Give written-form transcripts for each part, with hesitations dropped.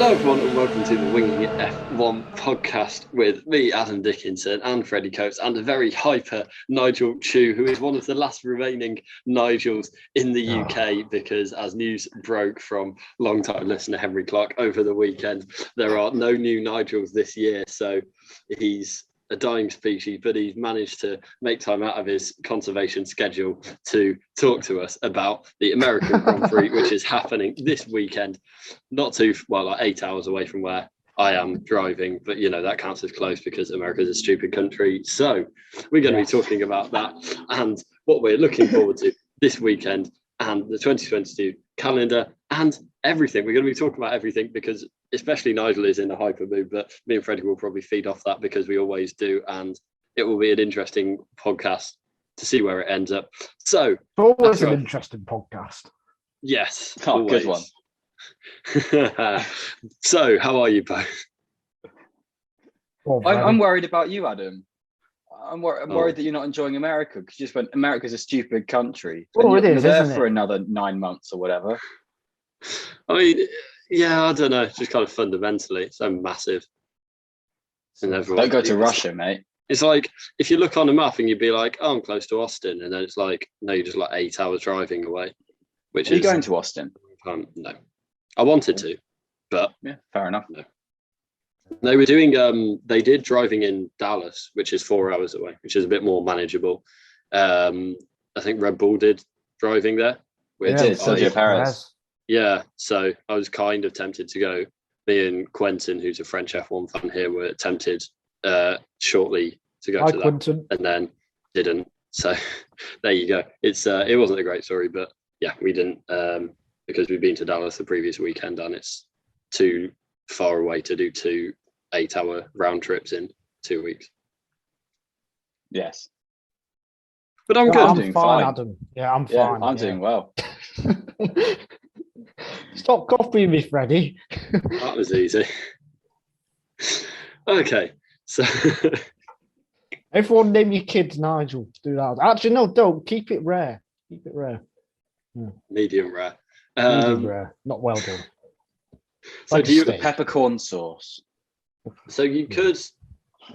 Hello, everyone, and welcome to the Winging It F1 podcast with me, Adam Dickinson, and Freddie Coates, and a very hyper Nigel Chu, who is one of the last remaining Nigels in the UK, because as news broke from long-time listener Henry Clark over the weekend, there are no new Nigels this year, so he's a dying species, but he's managed to make time out of his conservation schedule to talk to us about the American Grand Prix, which is happening this weekend, not too, well, like 8 hours away from where I am driving, but you know, that counts as close because America's a stupid country. So we're going to be talking about that and what we're looking forward to this weekend and the 2022 calendar and everything. We're going to be talking about everything because especially Nigel is in a hyper mood, but me and Freddie will probably feed off that because we always do. And it will be an interesting podcast to see where it ends up. So it's always an interesting podcast. Yes. Oh, good one. So how are you both? I'm worried about you, Adam. I'm worried that you're not enjoying America because you just went, America's a stupid country. Well, you're there for another 9 months or whatever. I mean, yeah, I don't know. It's just kind of fundamentally so massive. And don't go to Russia, mate. It's like if you look on a map and you'd be like, "Oh, I'm close to Austin," and then it's like, "No, you're just like 8 hours driving away." Which Are you going to Austin? No, I wanted to, but yeah, fair enough. No, they were doing. They did driving in Dallas, which is 4 hours away, which is a bit more manageable. I think Red Bull did driving there. It did. Sergio Perez. Yeah, so I was kind of tempted to go. Me and Quentin, who's a French F1 fan here, were tempted shortly to go to that, Quentin. And then didn't. So there you go. It wasn't a great story, but yeah, we didn't because we've been to Dallas the previous weekend, and it's too far away to do 2 8-hour round trips in 2 weeks. Yes, but I'm good. I'm doing fine, fine. Adam. Yeah, I'm fine. I'm doing well. Stop copying me, Freddie. That was easy. Okay, so Everyone name your kids Nigel. Do that. Actually, no, don't. Keep it rare. Keep it rare. Medium rare. Medium rare. Not well done. So Like do you peppercorn sauce? So you could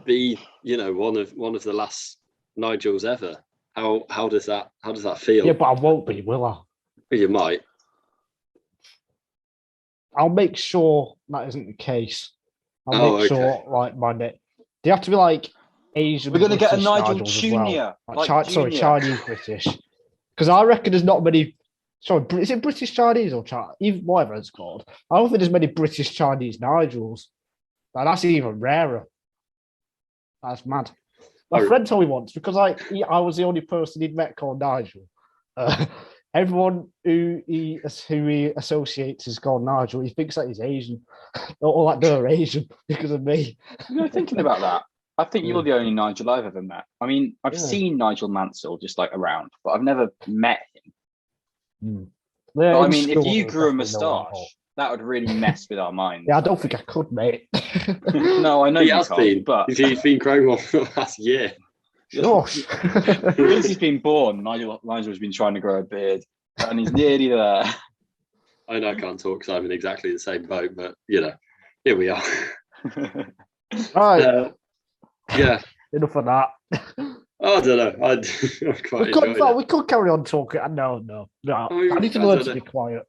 be, one of the last Nigels ever. How does that feel? Yeah, but I won't be, will I? Well, you might. I'll make sure that isn't the case. I'll make sure, like, my net. They have to be like Asian. We're going to get a Nigel Nigels Junior. Well. Chinese British. Because I reckon there's not many. Sorry, is it British Chinese or Chinese? Even whatever it's called. I don't think there's many British Chinese Nigels. Like, that's even rarer. That's mad. My friend told me once because I was the only person he'd met called Nigel. Everyone who he associates is called Nigel. He thinks that he's Asian. Or like they're Asian because of me. Thinking about that, I think you're the only Nigel I've ever met. I mean, I've seen Nigel Mansell just like around, but I've never met him. But, I mean, if you grew a moustache, that would really mess with our minds. Yeah, I don't think I could, mate. No, I know he you has can't, been, but he's been growing one for the last year. Gosh. Since he's been born, Nigel's been trying to grow a beard, and he's nearly there. I know I can't talk because I'm in exactly the same boat, but here we are. Right. Yeah. Enough of that. I don't know. I'm quite we could carry on talking. No. I need to learn to be quiet.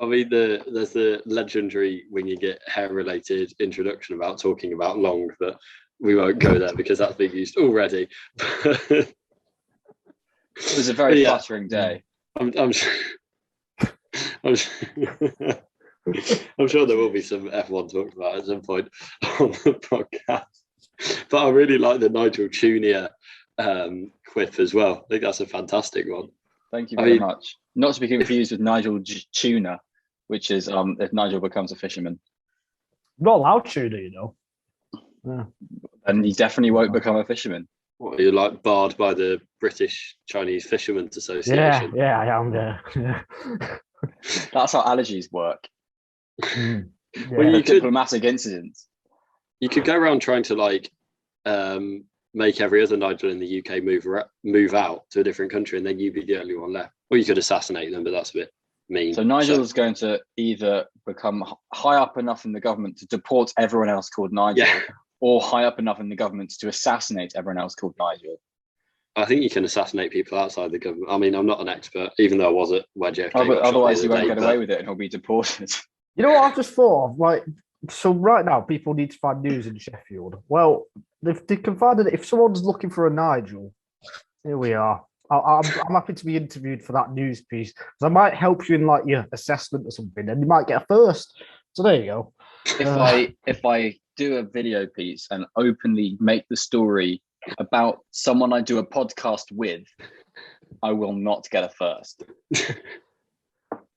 I mean, there's the legendary when you get hair-related introduction about talking about long, but we won't go there because that's been used already. It was a very flattering day. I'm sure there will be some F1 talked about at some point on the podcast. But I really like the Nigel Junior quip as well. I think that's a fantastic one. Thank you very much. Not to be confused with Nigel Tuna, which is if Nigel becomes a fisherman. Not allowed tuna, Yeah. And he definitely won't become a fisherman. What, you're like barred by the British Chinese Fishermen's Association? Yeah, I am there. Yeah. That's how allergies work. Yeah. Well, you diplomatic incidents. You could go around trying to make every other Nigel in the UK move out to a different country, and then you'd be the only one left. Or you could assassinate them, but that's a bit mean? So Nigel's going to either become high up enough in the government to deport everyone else called Nigel, or high up enough in the government to assassinate everyone else called Nigel. I think you can assassinate people outside the government. I mean, I'm not an expert, even though I was at where JFK got shot otherwise, he won't day, get away with it, and he'll be deported. You know what I've just thought of? Like, so right now, people need to find news in Sheffield. Well, they can find it if someone's looking for a Nigel. Here we are. I'm happy to be interviewed for that news piece because I might help you in like your assessment or something, and you might get a first. So there you go. If I do a video piece and openly make the story about someone I do a podcast with, I will not get a first.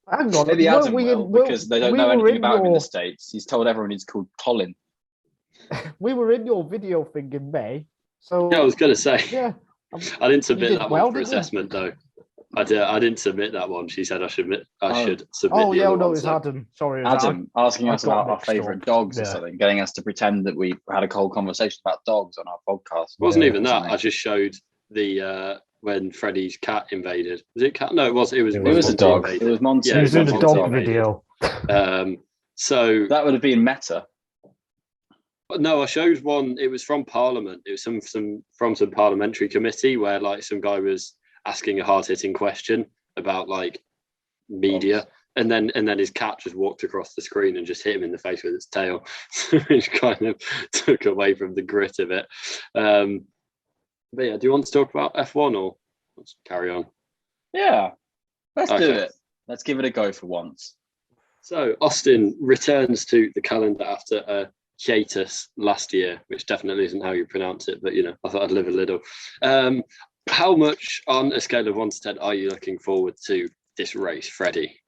Hang on, maybe Adam will, because they don't know anything about him in the States. He's told everyone he's called Colin. We were in your video thing in May, so yeah, I was going to say. Yeah, I didn't submit that one for assessment though. I didn't submit that one. She said I should submit. Oh yeah, no, it was Adam. Sorry, Adam asking us about our favourite dogs or something, getting us to pretend that we had a cold conversation about dogs on our podcast. It wasn't even that. I just showed the when Freddie's cat invaded. Was it cat? No, it was. It was a dog. It was Monty. Yeah, it was in the dog video. So that would have been meta. No, I showed one. It was from Parliament. It was from some parliamentary committee where like some guy was asking a hard-hitting question about like media, and then his cat just walked across the screen and just hit him in the face with its tail, which kind of took away from the grit of it. But yeah, do you want to talk about F1 or let's carry on? Yeah, let's do it. Let's give it a go for once. So Austin returns to the calendar after a hiatus last year, which definitely isn't how you pronounce it, but I thought I'd live a little. How much on a scale of 1 to 10 are you looking forward to this race, Freddie?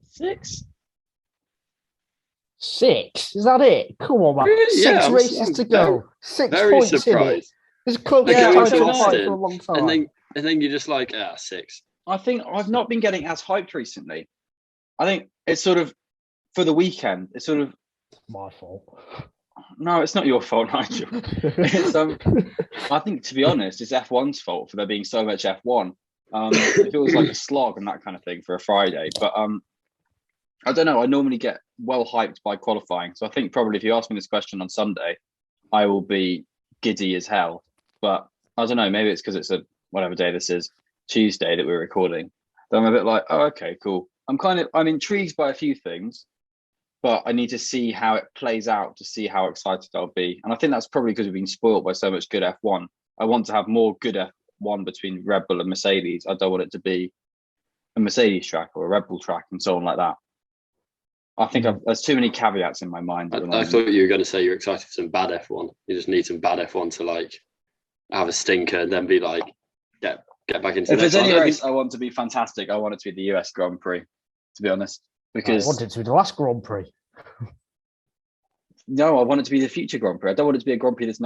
6. 6? Is that it? Come on, man. Really? 6 races to go. 6 very points surprised. in it. It's close Austin, for a long time. And then you're just like, 6. I think I've not been getting as hyped recently. I think it's sort of for the weekend. It's sort of my fault. No, it's not your fault, Nigel. I think, to be honest, it's F1's fault for there being so much F1. It feels like a slog and that kind of thing for a Friday. But I don't know. I normally get well hyped by qualifying. So I think probably if you ask me this question on Sunday, I will be giddy as hell. But I don't know. Maybe it's because it's whatever day this is, Tuesday that we're recording. So I'm a bit like, oh, okay, cool. I'm intrigued by a few things, but I need to see how it plays out to see how excited I'll be. And I think that's probably because we've been spoiled by so much good F1. I want to have more good F1 between Red Bull and Mercedes. I don't want it to be a Mercedes track or a Red Bull track and so on like that. I think there's too many caveats in my mind. I thought you were going to say you're excited for some bad F1. You just need some bad F1 to like have a stinker and then be like, get back into. If there's any race I want to be fantastic, I want it to be the US Grand Prix, to be honest. Because I want it to be the last Grand Prix. No, I want it to be the future Grand Prix. I don't want it to be a Grand Prix that's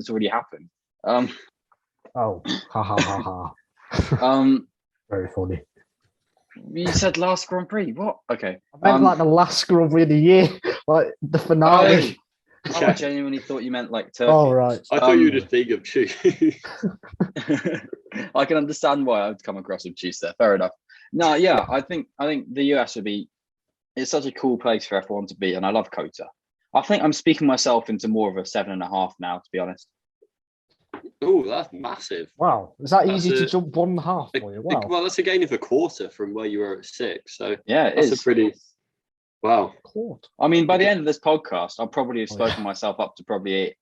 already happened. Oh, ha ha ha ha. Very funny. You said last Grand Prix. What? Okay. I meant like the last Grand Prix of the year, like the finale. I genuinely thought you meant like Turkey. Oh right. I thought you were just thinking of cheese. I can understand why I'd come across with cheese there. Fair enough. No, yeah, I think the US would be. It's such a cool place for F1 to be, and I love COTA. I think I'm speaking myself into more of a 7.5 now, to be honest. Oh, that's massive. Wow. Is that easy to jump 1.5 for you? Wow. Well, that's a gain of a quarter from where you were at 6. So yeah, that's a pretty wow. I mean, by the end of this podcast, I'll probably have spoken myself up to probably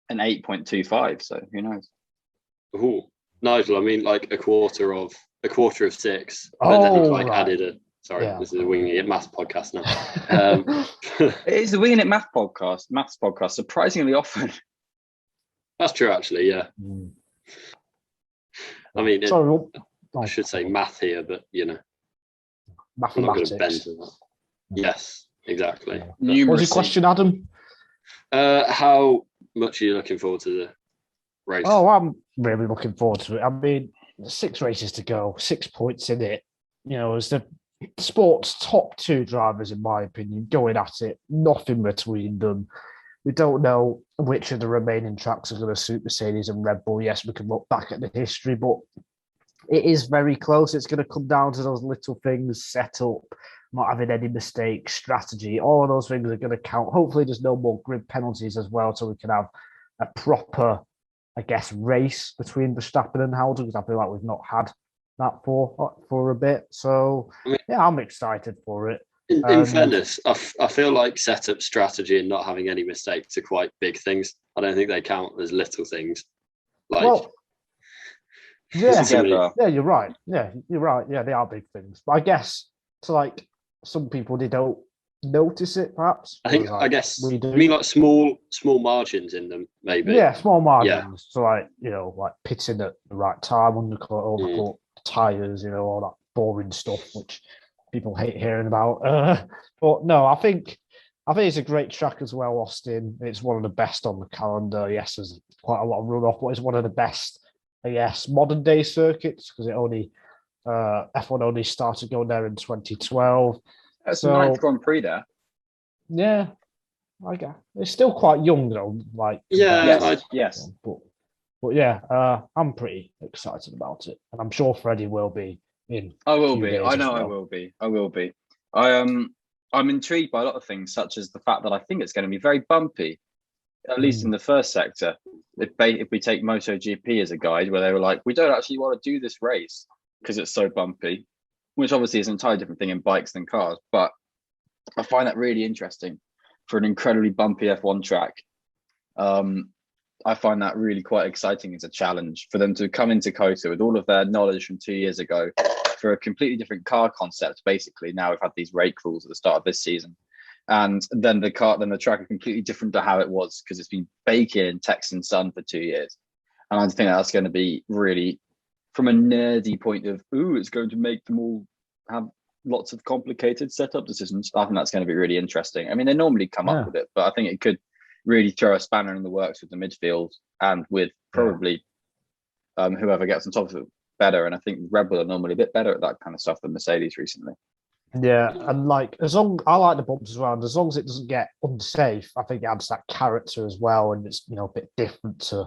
an 8.25. So who knows? Oh, Nigel, I mean like a quarter of 6. But then you've added a this is a Winging It Maths podcast now. It is the Winging It Maths podcast, surprisingly often. That's true, actually, yeah. I mean, I should say math here, but mathematics. I'm not going to bend to that. Yes, exactly. Yeah. What's your question, Adam? How much are you looking forward to the race? Oh, I'm really looking forward to it. I mean, 6 races to go, 6 points in it. As the sport's top 2 drivers, in my opinion, going at it, nothing between them. We don't know which of the remaining tracks are going to suit Mercedes and Red Bull. Yes, we can look back at the history, but it is very close. It's going to come down to those little things, set up, not having any mistakes, strategy. All of those things are going to count. Hopefully, there's no more grid penalties as well, so we can have a proper, I guess, race between Verstappen and Hamilton, because I feel like we've not had that for a bit. So, yeah, I'm excited for it. In fairness, I feel like setup, strategy, and not having any mistakes are quite big things. I don't think they count as little things. Yeah, you're right. Yeah, you're right. Yeah, they are big things. But I guess to like some people, they don't notice it. Perhaps I guess we do. I mean, like small margins in them, maybe. Yeah, small margins. Yeah. So like like pitching at the right time, undercourt tires, all that boring stuff which people hate hearing about. But no, I think it's a great track as well, Austin. It's one of the best on the calendar. Yes, there's quite a lot of runoff, but it's one of the best, I guess, modern day circuits, because F1 only started going there in 2012. That's the 9th Grand Prix there. Yeah, I guess it's still quite young though. Yes. But yeah, I'm pretty excited about it, and I'm sure Freddie will be. I will be. I know I will be. I will be. I'm intrigued by a lot of things, such as the fact that I think it's going to be very bumpy, at least in the first sector. If we take MotoGP as a guide, where they were like, we don't actually want to do this race because it's so bumpy, which obviously is an entirely different thing in bikes than cars. But I find that really interesting for an incredibly bumpy F1 track. I find that really quite exciting as a challenge for them to come into COTA with all of their knowledge from 2 years ago for a completely different car concept. Basically, now we've had these rake rules at the start of this season, and then the track is completely different to how it was because it's been baking in Texan sun for 2 years. And I think that's going to be really, from a nerdy point of, it's going to make them all have lots of complicated setup decisions. I think that's going to be really interesting. I mean, they normally come up with it, but I think it could really throw a spanner in the works with the midfield and with probably whoever gets on top of it better. And I think Red Bull are normally a bit better at that kind of stuff than Mercedes recently. Yeah, and I like the bumps as well, and as long as it doesn't get unsafe, I think it adds that character as well, and it's a bit different to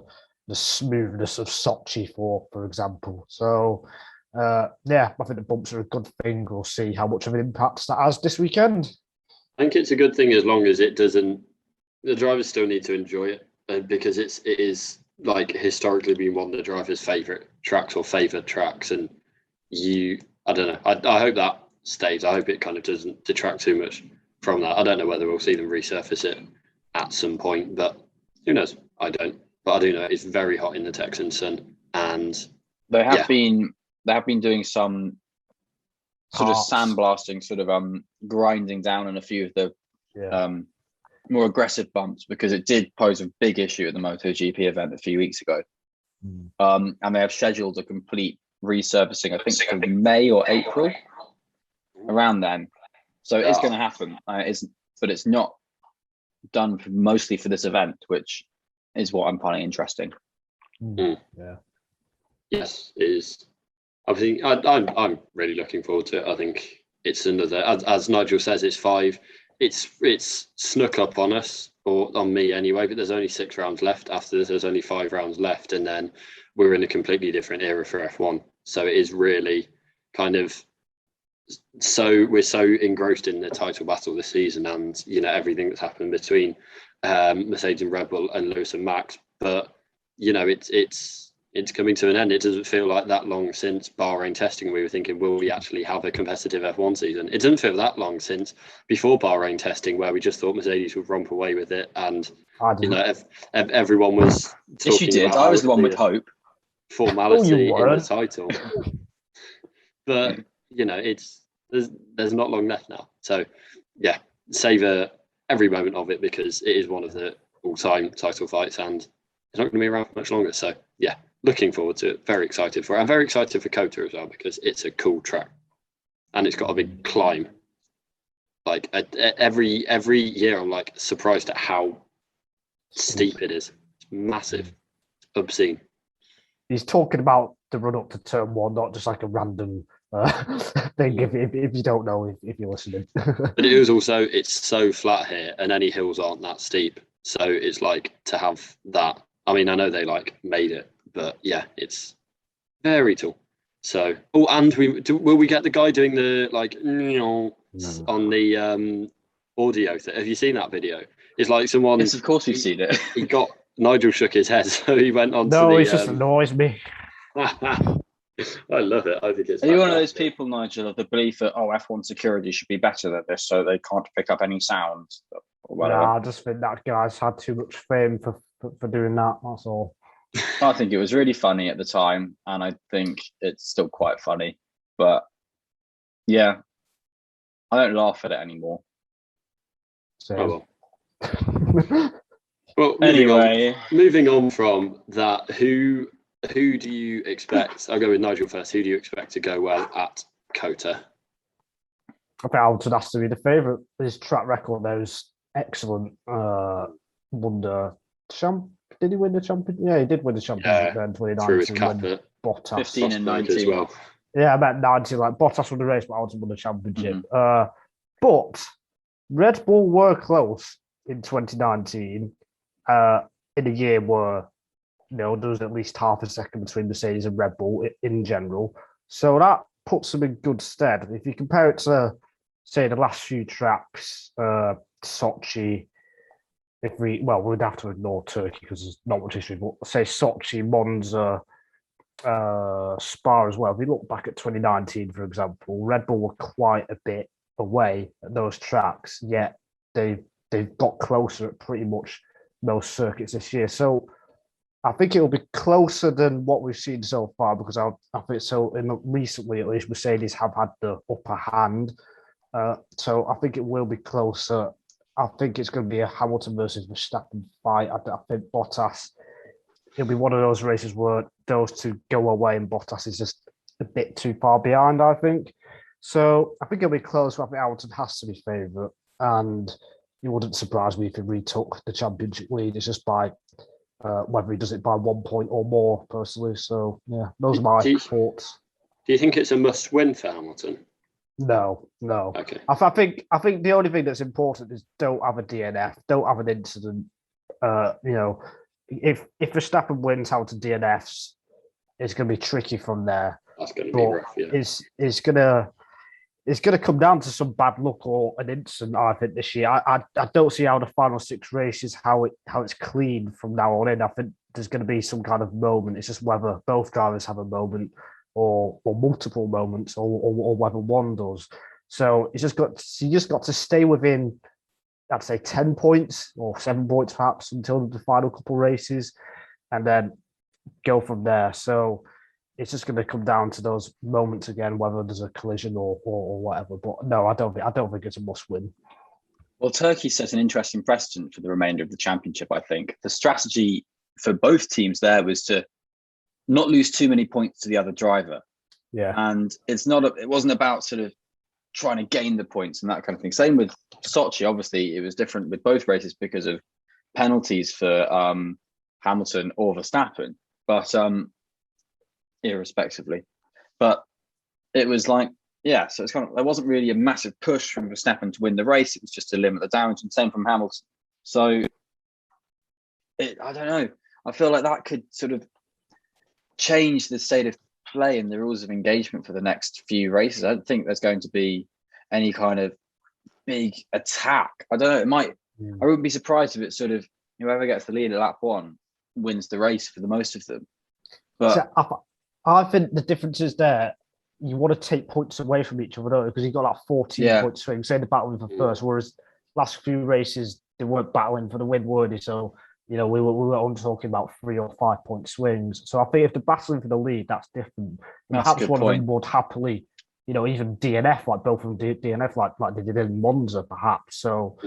the smoothness of Sochi, for example. So I think the bumps are a good thing. We'll see how much of an impact that has this weekend. I think it's a good thing as long as it doesn't. The drivers still need to enjoy it, because it is like historically been one of the drivers' favourite tracks or favoured tracks, and I don't know. I hope that stays. I hope it kind of doesn't detract too much from that. I don't know whether we'll see them resurface it at some point, but who knows? I don't. But I do know it's very hot in the Texan sun, and they have been doing some sort of sandblasting, sort of grinding down on a few of the more aggressive bumps, because it did pose a big issue at the MotoGP event a few weeks ago. And they have scheduled a complete resurfacing, I think, for May or April, around then. So it's going to happen. But it's not done mostly for this event, which is what I'm finding interesting. Yeah. Yes, it is. I think I'm really looking forward to it. I think it's another, as Nigel says, it's 5. It's snuck up on us, or on me anyway, but there's only 6 rounds left. After this, there's only 5 rounds left, and then we're in a completely different era for F1. So it is really kind of, we're so engrossed in the title battle this season, and everything that's happened between Mercedes and Red Bull and Lewis and Max. But it's coming to an end. It doesn't feel like that long since Bahrain testing we were thinking, will we actually have a competitive F1 season? It doesn't feel that long since before Bahrain testing, where we just thought Mercedes would romp away with it, and everyone was talking. Yes, you did. I was the one with hope. Formality in the title, but there's not long left now. So savor every moment of it, because it is one of the all-time title fights, and it's not going to be around for much longer. So looking forward to it. Very excited for it. I'm very excited for COTA as well, because it's a cool track, and it's got a big climb. Like every year, I'm like surprised at how steep it is. It's massive, it's obscene. He's talking about the run up to turn 1, not just like a random thing. If you don't know, if you're listening. But it is also, it's so flat here, and any hills aren't that steep. So it's like to have that. I mean, I know they made it, but it's very tall. So, and will we get the guy doing the on the audio thing? Have you seen that video? It's like someone. Yes, of course we've seen it. He got Nigel shook his head, so he went on. No, it just annoys me. I love it. I think it's. Are you one of those people, Nigel, of the belief that F1 security should be better than this, so they can't pick up any sound? Nah, I just think that guy's had too much fame for doing that. That's all. I think it was really funny at the time, and I think it's still quite funny. But yeah, I don't laugh at it anymore. Oh, well, anyway, moving on from that, who do you expect? I'll go with Nigel first. Who do you expect to go well at COTA? I think Hamilton has to be the favourite. His track record there is excellent. Won the Did he win the championship? Yeah, he did win the championship then 2019. Through his cap at Bottas. 15 and 19 as well. Yeah, I meant 19. Like Bottas won the race, but Hamilton won the championship. But Red Bull were close in 2019. In a year where there was at least half a second between Mercedes and Red Bull in general. So that puts them in good stead. If you compare it to, say, the last few tracks, Sochi, we'd have to ignore Turkey because there's not much history, but say Sochi, Monza, Spa as well. If we look back at 2019, for example, Red Bull were quite a bit away at those tracks, yet they've got closer at pretty much those circuits this year. So I think it'll be closer than what we've seen so far because I think so. Recently, at least, Mercedes have had the upper hand. So I think it will be closer. I think it's going to be a Hamilton versus Verstappen fight. I think Bottas, it'll be one of those races where those two go away and Bottas is just a bit too far behind, I think. So I think it'll be close. I think Hamilton has to be favourite. And it wouldn't surprise me if he retook the championship lead. It's just by whether he does it by 1 point or more, personally. So, yeah, those are my thoughts. Do you think it's a must-win for Hamilton? No. Okay. I think the only thing that's important is don't have a DNF, don't have an incident. If Verstappen wins Hamilton DNFs, it's going to be tricky from there. That's going to be rough. Yeah. It's going to come down to some bad luck or an incident. I think this year, I don't see how the final 6 races how it's clean from now on in. I think there's going to be some kind of moment. It's just whether both drivers have a moment or multiple moments, or whether one does. So you just got to stay within, I'd say 10 points or 7 points perhaps until the final couple races, and then go from there. So it's just going to come down to those moments again, whether there's a collision or whatever. But no, I don't think it's a must win. Well, Turkey set an interesting precedent for the remainder of the championship. I think the strategy for both teams there was to not lose too many points to the other driver. Yeah. And it wasn't about sort of trying to gain the points and that kind of thing. Same with Sochi. Obviously, it was different with both races because of penalties for Hamilton or Verstappen, but irrespectively. But it was like, yeah, so it's kind of, there wasn't really a massive push from Verstappen to win the race. It was just to limit the damage, and same from Hamilton. So I don't know. I feel like that could sort of change the state of play and the rules of engagement for the next few races. I don't think there's going to be any kind of big attack. I don't know. It might. Yeah. I wouldn't be surprised if it's sort of whoever gets the lead at lap 1 wins the race for the most of them. But so I think the difference is there. You want to take points away from each other, because you've got that 14-point swing. Say they're battling for first, whereas last few races they weren't battling for the win, were they? So we were only talking about 3 or 5 point swings. So I think if they're battling for the lead, that's different. Perhaps one of them would happily, even DNF, like both of them DNF, like they did in Monza, perhaps. So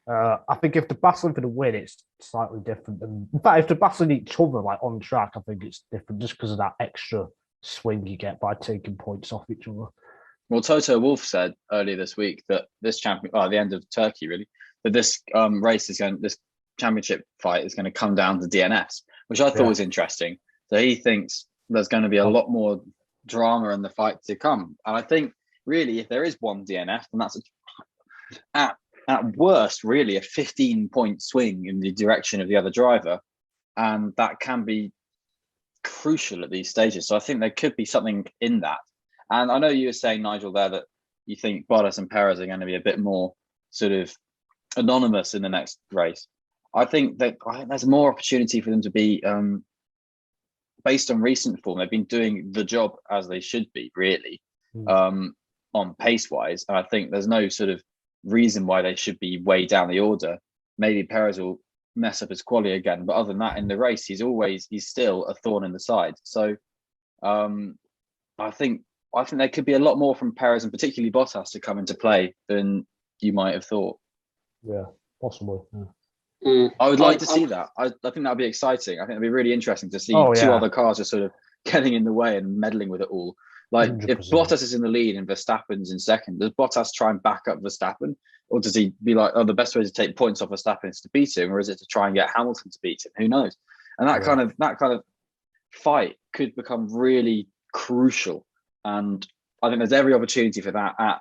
I think if they're battling for the win, it's slightly different. And in fact, if they're battling each other like on track, I think it's different just because of that extra swing you get by taking points off each other. Well, Toto Wolff said earlier this week that this at the end of Turkey, really, that this this championship fight is going to come down to DNFs, which I thought was interesting. So he thinks there's going to be a lot more drama in the fight to come. And I think really, if there is one DNF, then that's at worst really a 15-point swing in the direction of the other driver, and that can be crucial at these stages. So I think there could be something in that. And I know you were saying, Nigel, there that you think Bottas and Perez are going to be a bit more sort of anonymous in the next race. I think there's more opportunity for them to be, based on recent form. They've been doing the job as they should be, really, on pace-wise. And I think there's no sort of reason why they should be way down the order. Maybe Perez will mess up his quali again, but other than that, in the race, he's still a thorn in the side. So I think there could be a lot more from Perez and particularly Bottas to come into play than you might have thought. Yeah, possibly. I would like to see that. I think that would be exciting. I think it'd be really interesting to see two other cars just sort of getting in the way and meddling with it all. Like 100%. If Bottas is in the lead and Verstappen's in second, does Bottas try and back up Verstappen? Or does he be like, oh, the best way to take points off Verstappen is to beat him? Or is it to try and get Hamilton to beat him? Who knows? And that kind of fight could become really crucial. And I think there's every opportunity for that at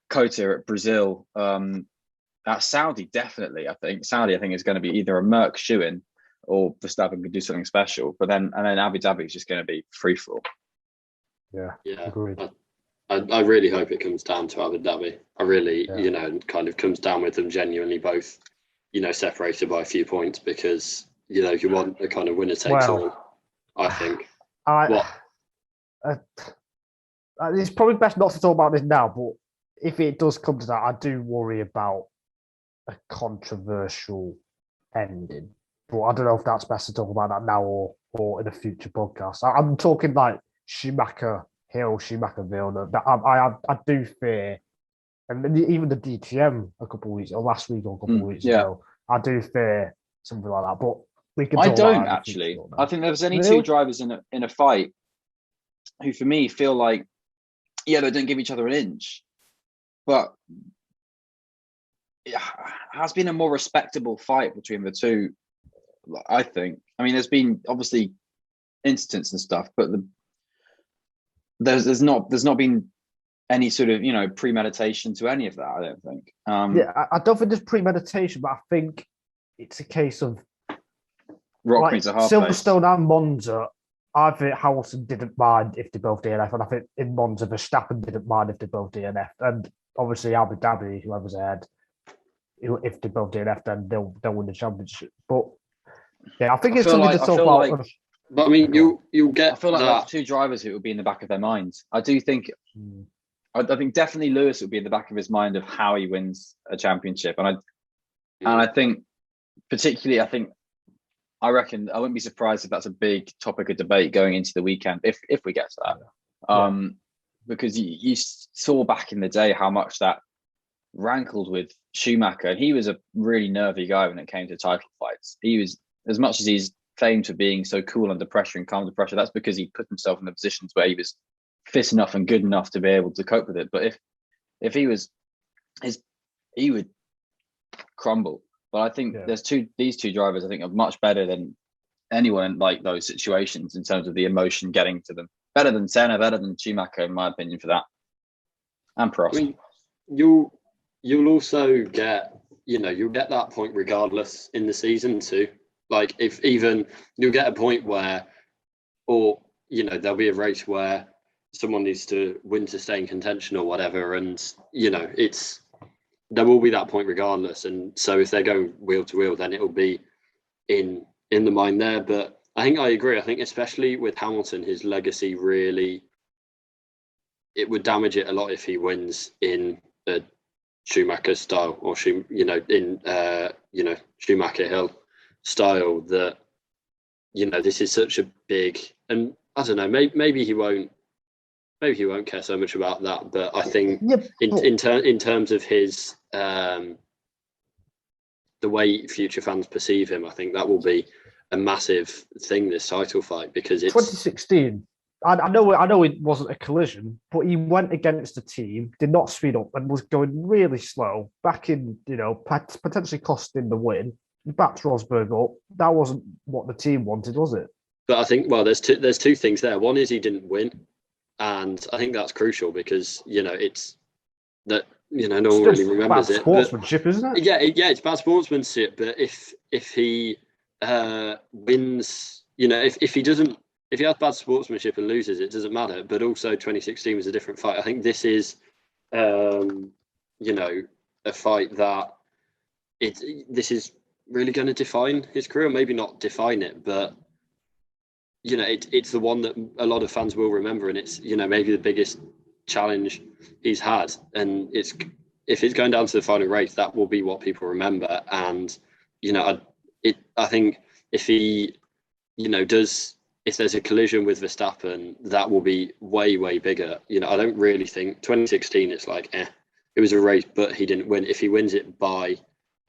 COTA, at Brazil, at Saudi, definitely. I think is going to be either a Merc shoe-in or Verstappen could do something special. But then Abu Dhabi is just going to be free for all. Yeah, agreed. I really hope it comes down to Abu Dhabi. I really, kind of comes down with them genuinely both, separated by a few points because, you want a kind of winner takes all, I think. It's probably best not to talk about this now, but if it does come to that, I do worry about a controversial ending. But I don't know if that's best to talk about that now or in a future podcast. I'm talking like Schumacher Hill, Schumacher Villeneuve. I do fear, and even the DTM a couple of weeks or last week or a couple of weeks ago, I do fear something like that. But we can. I don't actually. I think there was only two drivers in a fight who, for me, feel like they don't give each other an inch, but it has been a more respectable fight between the two. I think. I mean, there's been obviously incidents and stuff, but there's not been any sort of premeditation to any of that. I don't think. I don't think there's premeditation, but I think it's a case of Silverstone and Monza. I think Hamilton didn't mind if they both DNF, and I think in Monza Verstappen didn't mind if they both DNF, and obviously Abu Dhabi, whoever's ahead, if they both DNF, then they'll win the championship. But I think it's something to talk about. But I mean, you'll get. I feel like there's two drivers who will be in the back of their minds. I do think. I think definitely Lewis will be in the back of his mind of how he wins a championship, and I think particularly, I reckon I wouldn't be surprised if that's a big topic of debate going into the weekend if we get to that. Because you saw back in the day how much that rankled with Schumacher, and he was a really nervy guy when it came to title fights. He was, as much as he's famed for being so cool under pressure and calm under pressure, that's because he put himself in the positions where he was fit enough and good enough to be able to cope with it. But if he was, he would crumble. But I think these two drivers, I think, are much better than anyone in like those situations in terms of the emotion getting to them. Better than Senna, better than Schumacher, in my opinion, for that. And Prost. I mean, you'll also get, you'll get that point regardless in the season too. Like if even you'll get a point where, or there'll be a race where someone needs to win to stay in contention or whatever, and there will be that point regardless. And so if they go wheel to wheel, then it will be in the mind there. But I think I agree. I think especially with Hamilton, his legacy really, it would damage it a lot if he wins in a Schumacher style or in Schumacher Hill style. That this is such a big, and I don't know, maybe he won't care so much about that, but I think in terms of his the way future fans perceive him, I think that will be a massive thing, this title fight, because it's 2016. I know it wasn't a collision, but he went against the team, did not speed up, and was going really slow, back in, potentially costing the win. He backed Rosberg up. That wasn't what the team wanted, was it? But I think, there's two things there. One is he didn't win, and I think that's crucial because it's that no one really remembers it. Bad sportsmanship, isn't it? Yeah, it's bad sportsmanship. But if he wins, if if he has bad sportsmanship and loses, it doesn't matter. But also, 2016 was a different fight. I think this is, you know, a fight that this is really going to define his career. Maybe not define it, but you know, it's the one that a lot of fans will remember, and it's, you know, maybe the biggest challenge he's had. And if it's going down to the final race, that will be what people remember. And you know, I think if he, you know, if there's a collision with Verstappen, that will be way, way bigger. You know, I don't really think 2016. It's like, it was a race, but he didn't win. If he wins it by,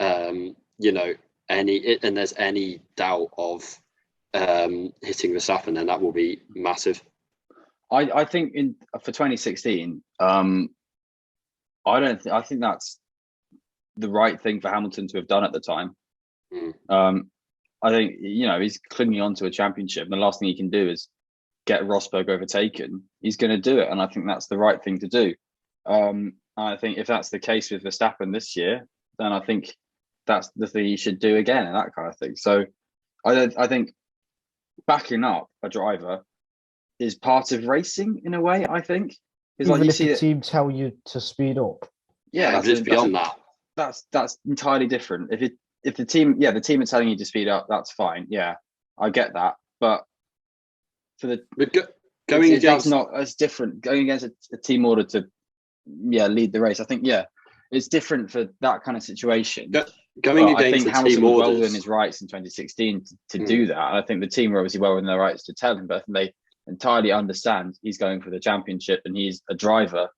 you know, and there's any doubt of hitting Verstappen, then that will be massive. I think for 2016, I think that's the right thing for Hamilton to have done at the time. I think, you know, he's clinging on to a championship, and the last thing he can do is get Rosberg overtaken. He's going to do it, and I think that's the right thing to do. I think if that's the case with Verstappen this year, then I think that's the thing he should do again, and that kind of thing. So I think backing up a driver is part of racing in a way, I think. Even like, if the team tell you to speed up. Yeah, just beyond that. That's entirely different. If the team are telling you to speed up, that's fine. Yeah, I get that. But going against, that's not as different. Going against a team order to lead the race, I think it's different for that kind of situation. Going against, I think Hamilton was well within his rights in 2016 to do that. And I think the team were obviously well within their rights to tell him, but I think they entirely understand he's going for the championship and he's a driver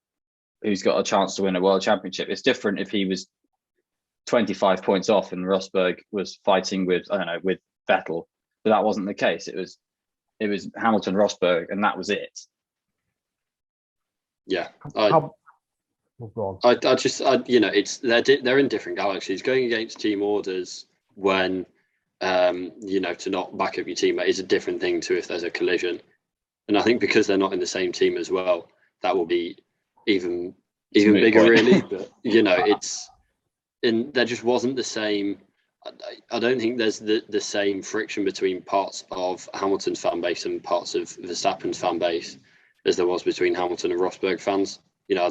who's got a chance to win a world championship. It's different if he was 25 points off and Rosberg was fighting with Vettel, but that wasn't the case. It was Hamilton, Rosberg, and that was it. Yeah. You know, they're in different galaxies. Going against team orders when you know, to not back up your teammate is a different thing to if there's a collision. And I think because they're not in the same team as well, that will be even bigger, really. But you know, there just wasn't the same. I don't think there's the same friction between parts of Hamilton's fan base and parts of Verstappen's fan base as there was between Hamilton and Rosberg fans. You know, I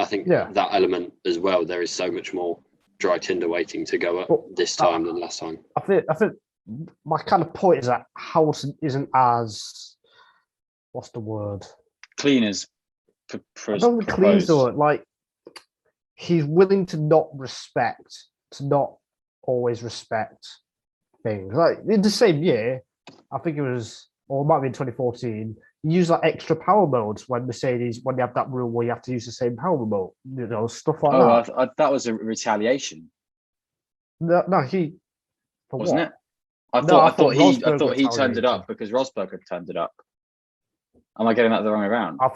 think that element as well. There is so much more dry tinder waiting to go up this time than last time. I think my kind of point is that Hamilton isn't as, what's the word? Clean as. I don't think clean is the word. Like, he's willing to not always respect things. Like in the same year, I think it was, or it might be in 2014, you use like extra power modes when they have that rule where you have to use the same power mode, you know, stuff like that. That was a retaliation. No, he wasn't it? I thought he turned it up because Rosberg had turned it up. Am I getting that the wrong way around? I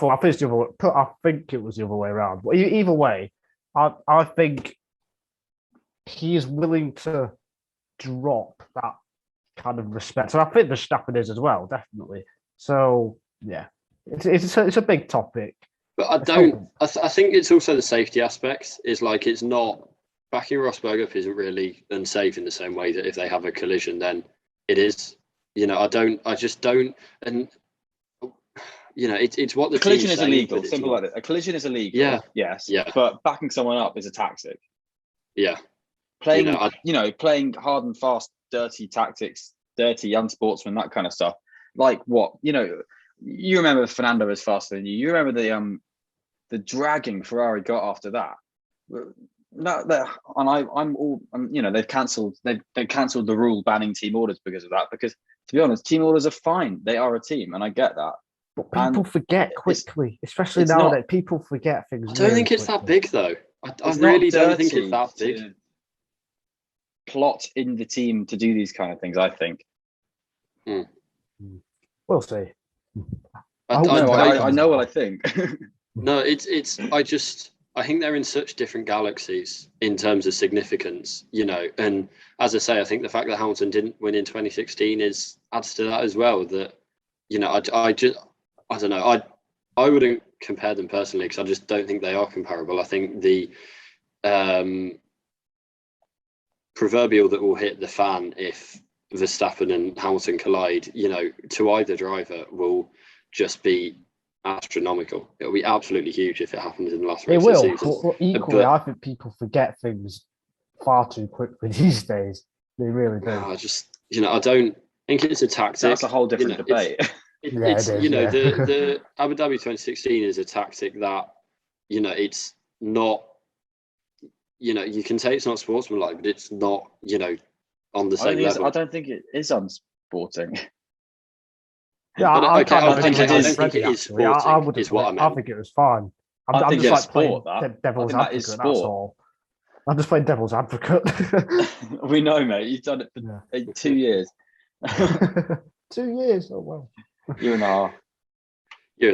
think it was the other way around. But either way, I think he is willing to drop that kind of respect. So I think Verstappen is as well, definitely. So yeah, it's a big topic. But I think it's also the safety aspects. Is like, it's not, backing Rosberg up isn't really unsafe in the same way that if they have a collision, then it is. You know, I just don't. And you know, it's what the collision is illegal. Simple like that. A collision is illegal. Yeah. Yes. Yeah. But backing someone up is a tactic. Yeah. Playing hard and fast, dirty tactics, dirty young sportsmen, that kind of stuff. Like what? You know, you remember Fernando was faster than you. You remember the dragging Ferrari got after that. They've cancelled the rule banning team orders because of that. Because to be honest, team orders are fine. They are a team, and I get that. But people forget quickly, especially now that people forget things. I don't think it's that big, though. I really don't think it's that big. Plot in the team to do these kind of things, I think. We'll see. I know what I think. No, I think they're in such different galaxies in terms of significance, you know. And as I say, I think the fact that Hamilton didn't win in 2016 adds to that as well. That, you know, I don't know. I wouldn't compare them personally because I just don't think they are comparable. I think the proverbial that will hit the fan if Verstappen and Hamilton collide, to either driver will just be astronomical. It'll be absolutely huge if it happens in the last race It will, of the season. but equally, I think people forget things far too quickly these days. They really do. I don't think it's a tactic. That's a whole different debate. It's the Abu Dhabi 2016 is a tactic that, it's not, you can say it's not sportsmanlike, but it's not, on the same level. I don't think it is unsporting. Yeah, I don't think it is sporting. Is what I meant. I think it was fine. I'm just playing devil's advocate. That's all. I'm just playing devil's advocate. We know, mate. You've done it for 2 years. 2 years. Oh well. Year and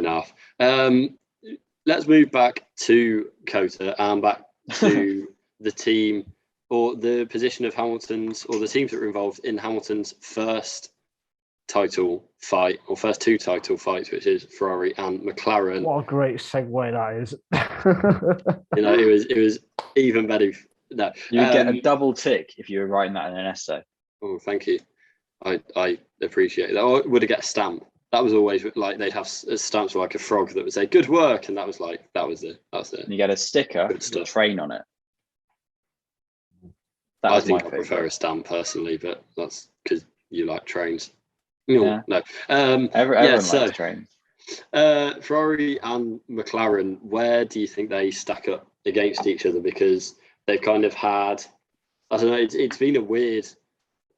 a half. Let's move back to COTA and back to the team or the position of Hamilton's, or the teams that were involved in Hamilton's first title fight, or first two title fights, which is Ferrari and McLaren. What a great segue that is. It was even better. No, you would get a double tick if you were writing that in an essay. Oh, thank you. I appreciate that. I would have get a stamp. That was always like they'd have stamps like a frog that would say "good work," and that was it. You get a sticker with a train on it. I think I prefer a stamp personally, but that's because you like trains. No. Everyone likes trains. Ferrari and McLaren, where do you think they stack up against each other? Because they've kind of had, I don't know, it's been a weird,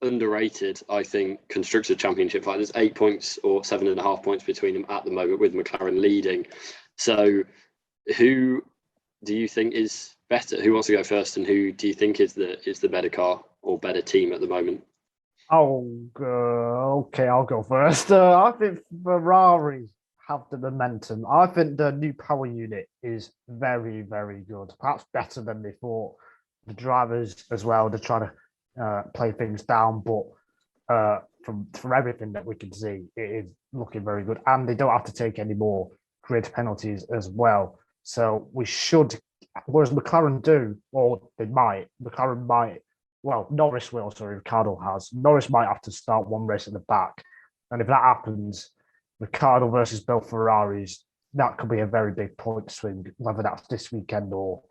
underrated, I think, Constructors' Championship fight. There's 8 points or 7.5 points between them at the moment, with McLaren leading. So who do you think is better? Who wants to go first, and who do you think is the better car or better team at the moment? Okay, I'll go first. I think Ferrari have the momentum. I think the new power unit is very, very good. Perhaps better than they thought. The drivers as well, they're trying to play things down, but from everything that we can see, it is looking very good. And they don't have to take any more grid penalties as well. So we should, whereas McLaren do, or they might, Norris will, sorry, Ricardo has. Norris might have to start one race at the back. And if that happens, Ricardo versus both Ferraris, that could be a very big point swing, whether that's this weekend or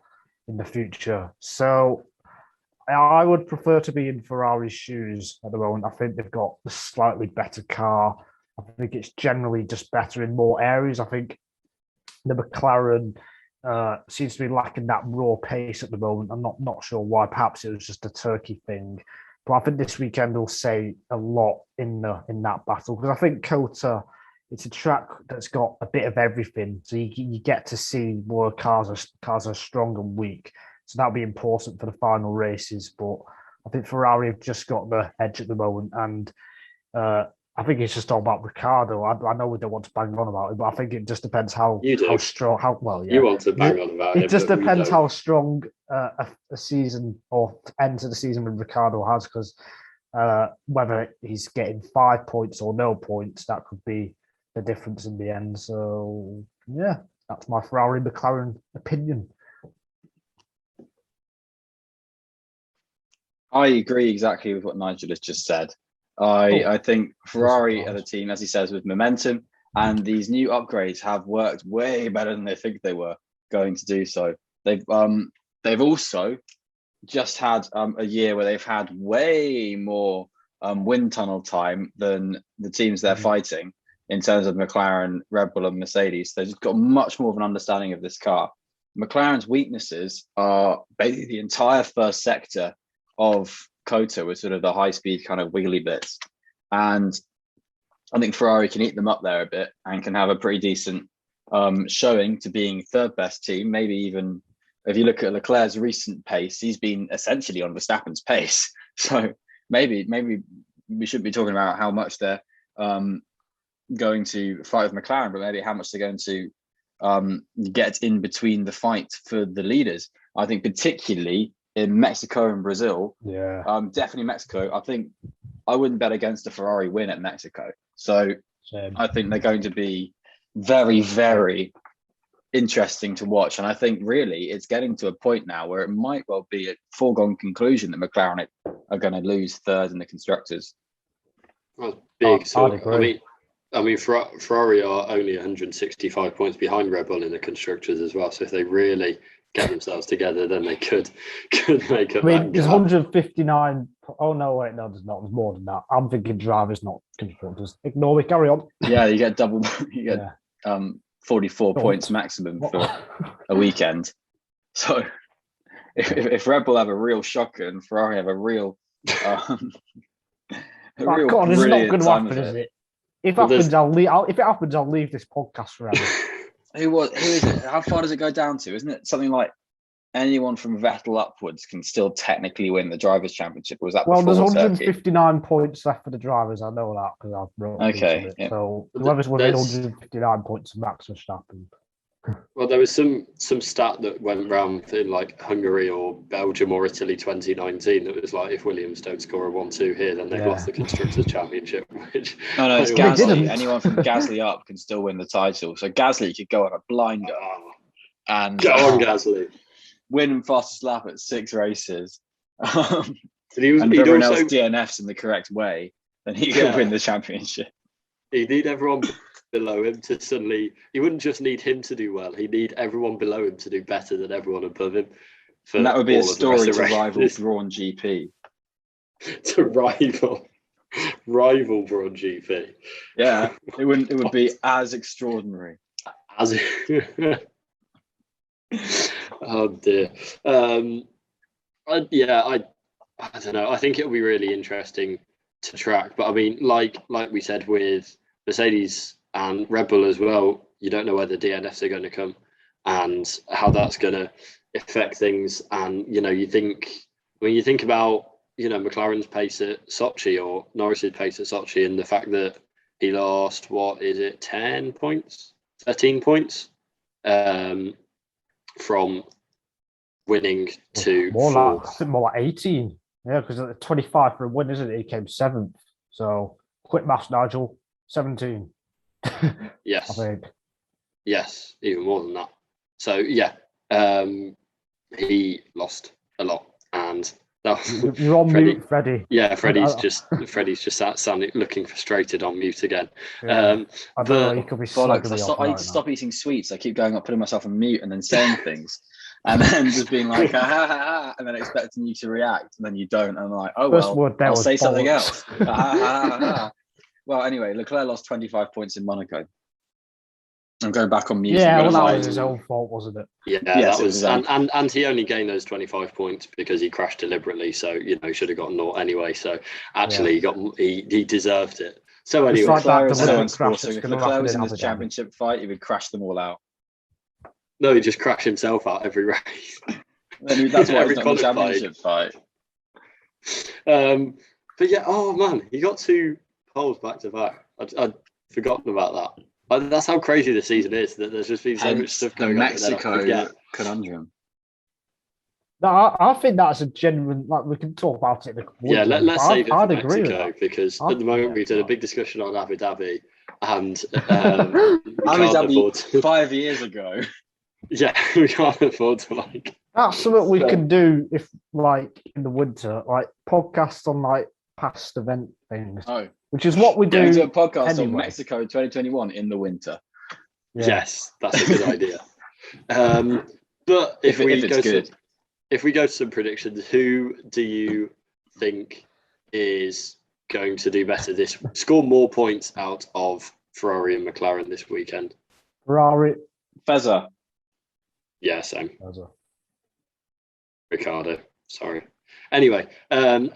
in the future. So I would prefer to be in Ferrari's shoes at the moment. I think they've got a slightly better car. I think it's generally just better in more areas. I think the McLaren seems to be lacking that raw pace at the moment. I'm not sure why. Perhaps it was just a Turkey thing, but I think this weekend will say a lot in that battle, because I think COTA, it's a track that's got a bit of everything, so you get to see where cars are strong and weak. So that'll be important for the final races. But I think Ferrari have just got the edge at the moment, and I think it's just all about Ricardo. I know we don't want to bang on about it, but I think it just depends how strong. You want to bang on about it. It just depends how strong a season or end to the season with Ricardo has, because whether he's getting 5 points or no points, that could be the difference in the end. So yeah, that's my Ferrari McLaren opinion. I agree exactly with what Nigel has just said. I think Ferrari are the team, as he says, with momentum, and these new upgrades have worked way better than they think they were going to do. So they've also just had a year where they've had way more wind tunnel time than the teams they're fighting in terms of McLaren, Red Bull, and Mercedes. They've just got much more of an understanding of this car. McLaren's weaknesses are basically the entire first sector of COTA, with sort of the high-speed kind of wiggly bits, and I think Ferrari can eat them up there a bit and can have a pretty decent showing to being third best team. Maybe even if you look at Leclerc's recent pace, he's been essentially on Verstappen's pace. So maybe we shouldn't be talking about how much they're going to fight with McLaren, but maybe how much they're going to get in between the fight for the leaders. I think particularly in Mexico and Brazil, definitely Mexico. I think I wouldn't bet against a Ferrari win at Mexico. So I think they're going to be very, very interesting to watch. And I think really it's getting to a point now where it might well be a foregone conclusion that McLaren are going to lose third in the constructors. That's big. I'd agree. I mean, Ferrari are only 165 points behind Red Bull in the constructors as well. So if they really get themselves together, then they could make up. I mean, there's 159. Oh no, wait, no, there's not. There's more than that. I'm thinking drivers, not constructors. Ignore me. Carry on. Yeah, you get double. You get 44 points maximum for a weekend. So if Red Bull have a real shocker and Ferrari have a real, God, it's not going to happen, is it? If it happens, I'll leave. If it happens, I'll leave this podcast forever. Who is it? How far does it go down to? Isn't it something like anyone from Vettel upwards can still technically win the Drivers' Championship? Or was that there's 159 points left for the drivers. I know that because I've wrote it. Yeah. So whoever's within 159 points of Max Verstappen. Well, there was some stat that went round in like Hungary or Belgium or Italy 2019 that was like, if Williams don't score a 1-2 here, then they've lost the Constructors' Championship. Which no, it's Gasly. Anyone from Gasly up can still win the title. So Gasly could go on a blinder and go on, Gasly, win fastest lap at 6 races. And if everyone else DNFs in the correct way, then he could win the championship. He'd need everyone below him to suddenly. He wouldn't just need him to do well. He'd need everyone below him to do better than everyone above him. And that would be a story to rival Brawn GP. To rival Brawn GP. Yeah, it would be as extraordinary. Oh dear. I don't know. I think it'll be really interesting to track. But I mean, like we said with Mercedes and Red Bull as well, you don't know whether DNFs are going to come and how that's going to affect things. And you think when you think about McLaren's pace at Sochi or Norris's pace at Sochi, and the fact that he lost 13 points from winning to more like 18. Yeah, because at 25 for a win, isn't it? He came 7th. So quick maths, Nigel. 17. Yes. I think. Yes, even more than that. So he lost a lot, and that you're on mute, Freddie. Yeah, Freddie's just sounding looking frustrated on mute again. Yeah. I don't know. You could be. I need to stop eating sweets. I keep going up, putting myself on mute, and then saying things. And then just being like, ha, ha, ha, ha, and then expecting you to react, and then you don't. And I'm like, oh, well, I'll say something else. Ha, ha, ha, ha. Well, anyway, Leclerc lost 25 points in Monaco. I'm going back on mute. Yeah, well, that was his own fault, wasn't it? Yeah, yes, that was, and he only gained those 25 points because he crashed deliberately. So he should have gotten 0 anyway. So actually, he deserved it. So anyway, Leclerc is so unsporting. If Leclerc was in this championship fight, he would crash them all out. No, he just crashed himself out every race. That's why he's not in the championship fight. But yeah, oh man, he got 2 poles back to back. I'd forgotten about that. That's how crazy the season is. That there's just been so much stuff going on. Mexico conundrum. No, I think that's a genuine. Like we can talk about it. Let's save it for Mexico because at the moment we've done a big discussion on Abu Dhabi and Abu Dhabi 5 years ago. Yeah, we can't afford to That's something we can do if in the winter, podcasts on past event things. Oh, which is what we do. Do a podcast on Mexico 2021 in the winter. Yeah. Yes, that's a good idea. But if we go to some predictions, who do you think is going to do better score more points out of Ferrari and McLaren this weekend? Ferrari. Fezza. Yeah, same. Ricardo. Sorry. Anyway, and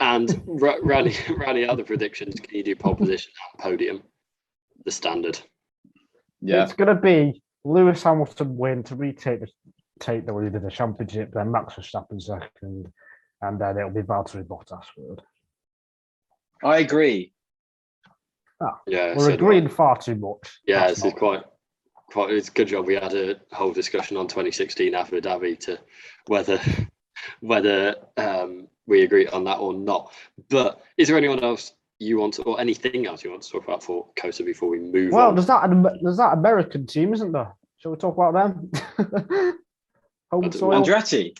running out the predictions, can you do pole position and podium? The standard. Yeah. It's going to be Lewis Hamilton win to retake the lead of the championship, then Max Verstappen second, and then it'll be Valtteri Bottas third. I agree. We're agreeing far too much. Yeah, this is quite. It's a good job we had a whole discussion on 2016 Abu Dhabi to whether we agree on that or not. But is there anyone else you want to, or anything else you want to talk about for COTA before we move on? Well, there's that American team, isn't there? Shall we talk about them? Home soil. Andretti.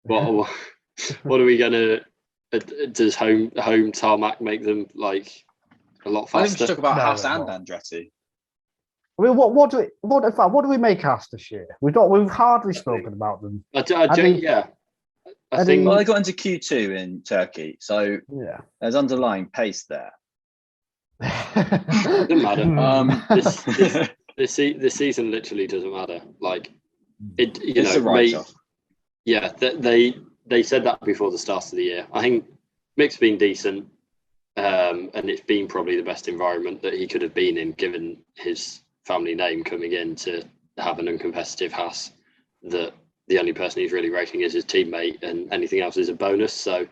What are we gonna? Does home tarmac make them a lot I think we should faster. talk about No, Haas they're and not. Andretti. I mean, what do we make Haas this year? We've hardly spoken about them. I mean- yeah, I I think. mean- Well, they got into Q2 in Turkey, so Yeah. there's underlying pace there. Doesn't matter. Hmm. This season literally doesn't matter. Like it, It's a write-off. Yeah, they said that before the start of the year. I think Mick's been decent, and it's been probably the best environment that he could have been in, given his family name coming in to have an uncompetitive Haas. That the only person he's really racing is his teammate, and anything else is a bonus. So I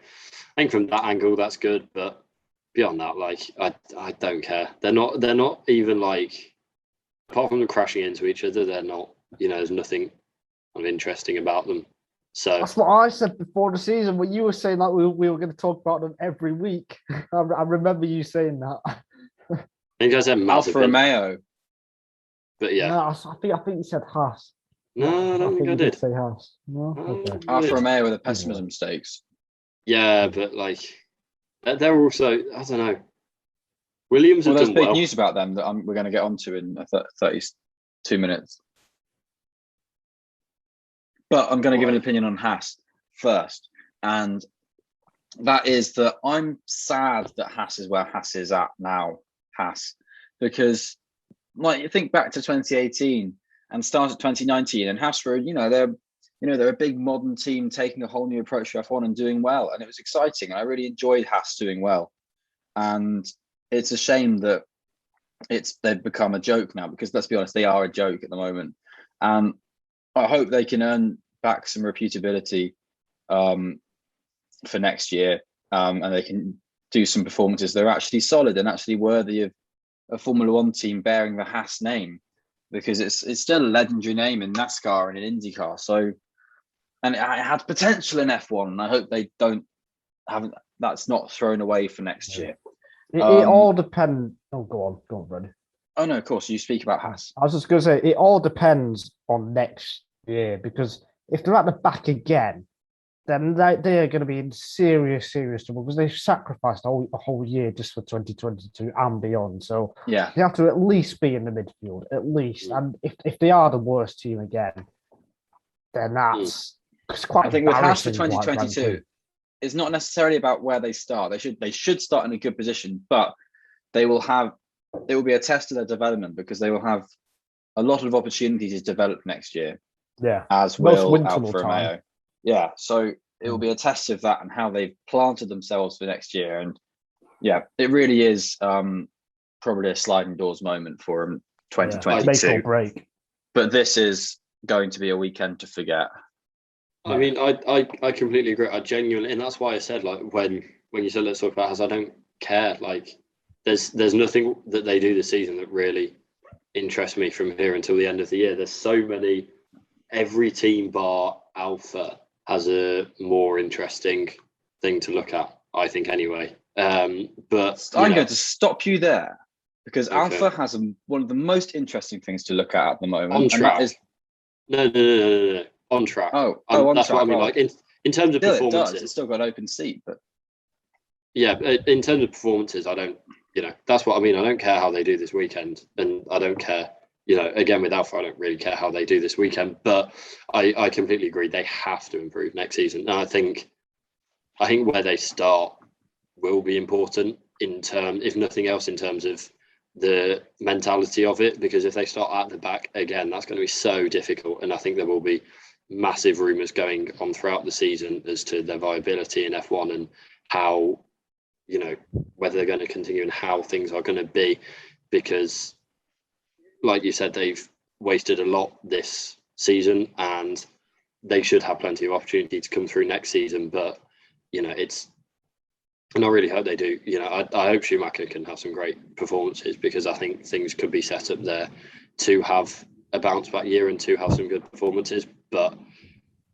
think from that angle, that's good. But beyond that, like I don't care. They're not even like, apart from them crashing into each other, they're not. There's nothing kind of interesting about them. So That's what I said before the season. When you were saying like we were going to talk about them every week. I remember you saying that. I think I said Alfa Mazepin, Romeo. but yeah, No, I think you said Haas. no, I don't think I you did. say Haas. No, Oh, okay. Alfa Romeo with the pessimism stakes. Yeah, but like they're also, I don't know. Williams Well, have there's done big well. news about them that we're going to get onto in 32 minutes. But I'm going to give an opinion on Haas first. And that is that I'm sad that Haas is where Haas is at now, because like you think back to 2018 and start at 2019, and Haas were, they're a big modern team taking a whole new approach to F1 and doing well. And it was exciting. I really enjoyed Haas doing well. And it's a shame that they've become a joke now, because let's be honest, they are a joke at the moment. And I hope they can earn back some reputability for next year, and they can do some performances that are actually solid and actually worthy of a Formula One team bearing the Haas name, because it's still a legendary name in NASCAR and in IndyCar. So, and it had potential in F1, and I hope they that's not thrown away for next year. It all depends. Oh, go on, Freddie. Oh no, of course you speak about Haas. I was just going to say it all depends on next year, because if they're at the back again, then they are going to be in serious trouble, because they've sacrificed a whole year just for 2022 and beyond. So yeah, they have to at least be in the midfield, at least. And if they are the worst team again, then that's it's quite. I think with Haas for embarrassing, 2022, it's not necessarily about where they start. They should start in a good position, but it will be a test of their development, because they will have a lot of opportunities to develop next year. Yeah, as will Alfa Romeo. Yeah, so it will be a test of that and how they've planted themselves for next year. And yeah, it really is probably a sliding doors moment for them, 2022. Make or break. But this is going to be a weekend to forget. I mean, I completely agree. I genuinely, and that's why I said, like, when you said let's talk about Haas, I don't care. Like, there's nothing that they do this season that really interests me from here until the end of the year. There's so many. Every team bar Alpha has a more interesting thing to look at, I think, anyway. But I'm going to stop you there, because Okay. Alpha has one of the most interesting things to look at the moment. On track. And that is, No. On track. on that's track. what I mean. Like in terms of still, performances, it's still got an open seat, but yeah. In terms of performances, I don't. That's what I mean. I don't care how they do this weekend, and I don't care. Again with Alpha, I don't really care how they do this weekend. But I completely agree. They have to improve next season, and I think where they start will be important if nothing else, in terms of the mentality of it. Because if they start at the back again, that's going to be so difficult. And I think there will be massive rumours going on throughout the season as to their viability in F1 and how, whether they're going to continue and how things are going to be. Because, like you said, they've wasted a lot this season and they should have plenty of opportunity to come through next season. But, and I really hope they do. I hope Schumacher can have some great performances, because I think things could be set up there to have a bounce back year and to have some good performances. But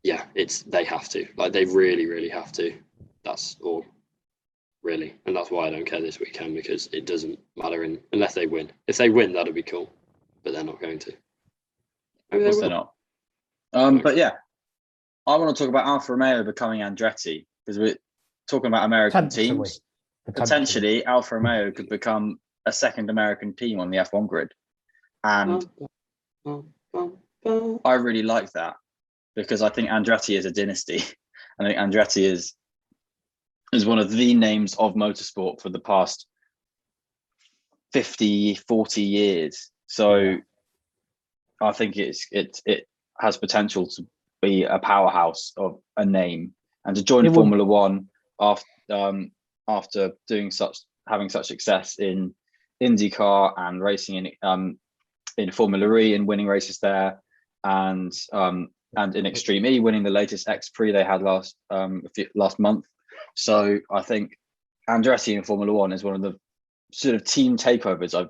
yeah, they have to. Like, they really, really have to. That's all, really. And that's why I don't care this weekend, because it doesn't matter unless they win. If they win, that'll be cool. But they're not going to. Of course they're not. But yeah, I want to talk about Alfa Romeo becoming Andretti, because we're talking about American teams. Potentially, Alfa Romeo could become a second American team on the F1 grid. And I really like that because I think Andretti is a dynasty. I think Andretti is one of the names of motorsport for the past 50, 40 years. So I think it has potential to be a powerhouse of a name, and to join Formula One after having such success in IndyCar and racing in Formula E and winning races there, and in Extreme E, winning the latest X Prix they had last month. So I think Andretti in Formula One is one of the sort of team takeovers.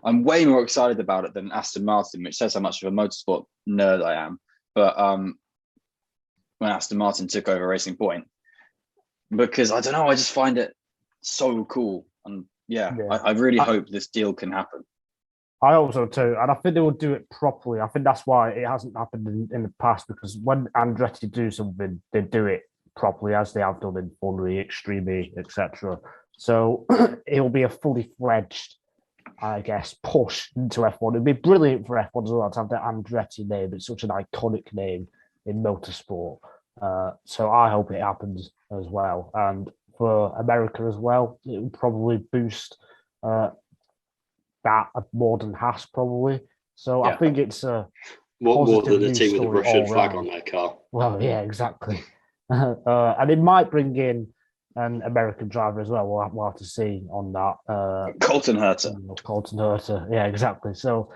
I'm way more excited about it than Aston Martin, which says how much of a motorsport nerd I am. But when Aston Martin took over Racing Point, because I don't know, I just find it so cool. And I really hope this deal can happen. I hope so too, and I think they will do it properly. I think that's why it hasn't happened in the past, because when Andretti do something, they do it properly, as they have done in Formula E, Extreme E, etc. So it'll be a fully fledged, I guess, push into F1. It'd be brilliant for F1 as well to have the Andretti name. It's such an iconic name in motorsport. So I hope it happens as well. And for America as well, it will probably boost that more than Haas probably. So I think it's a more than the team with the Russian flag on their car. Well, yeah, exactly. And it might bring in an American driver as well. We'll have to see on that. Colton Herta. Yeah, exactly. So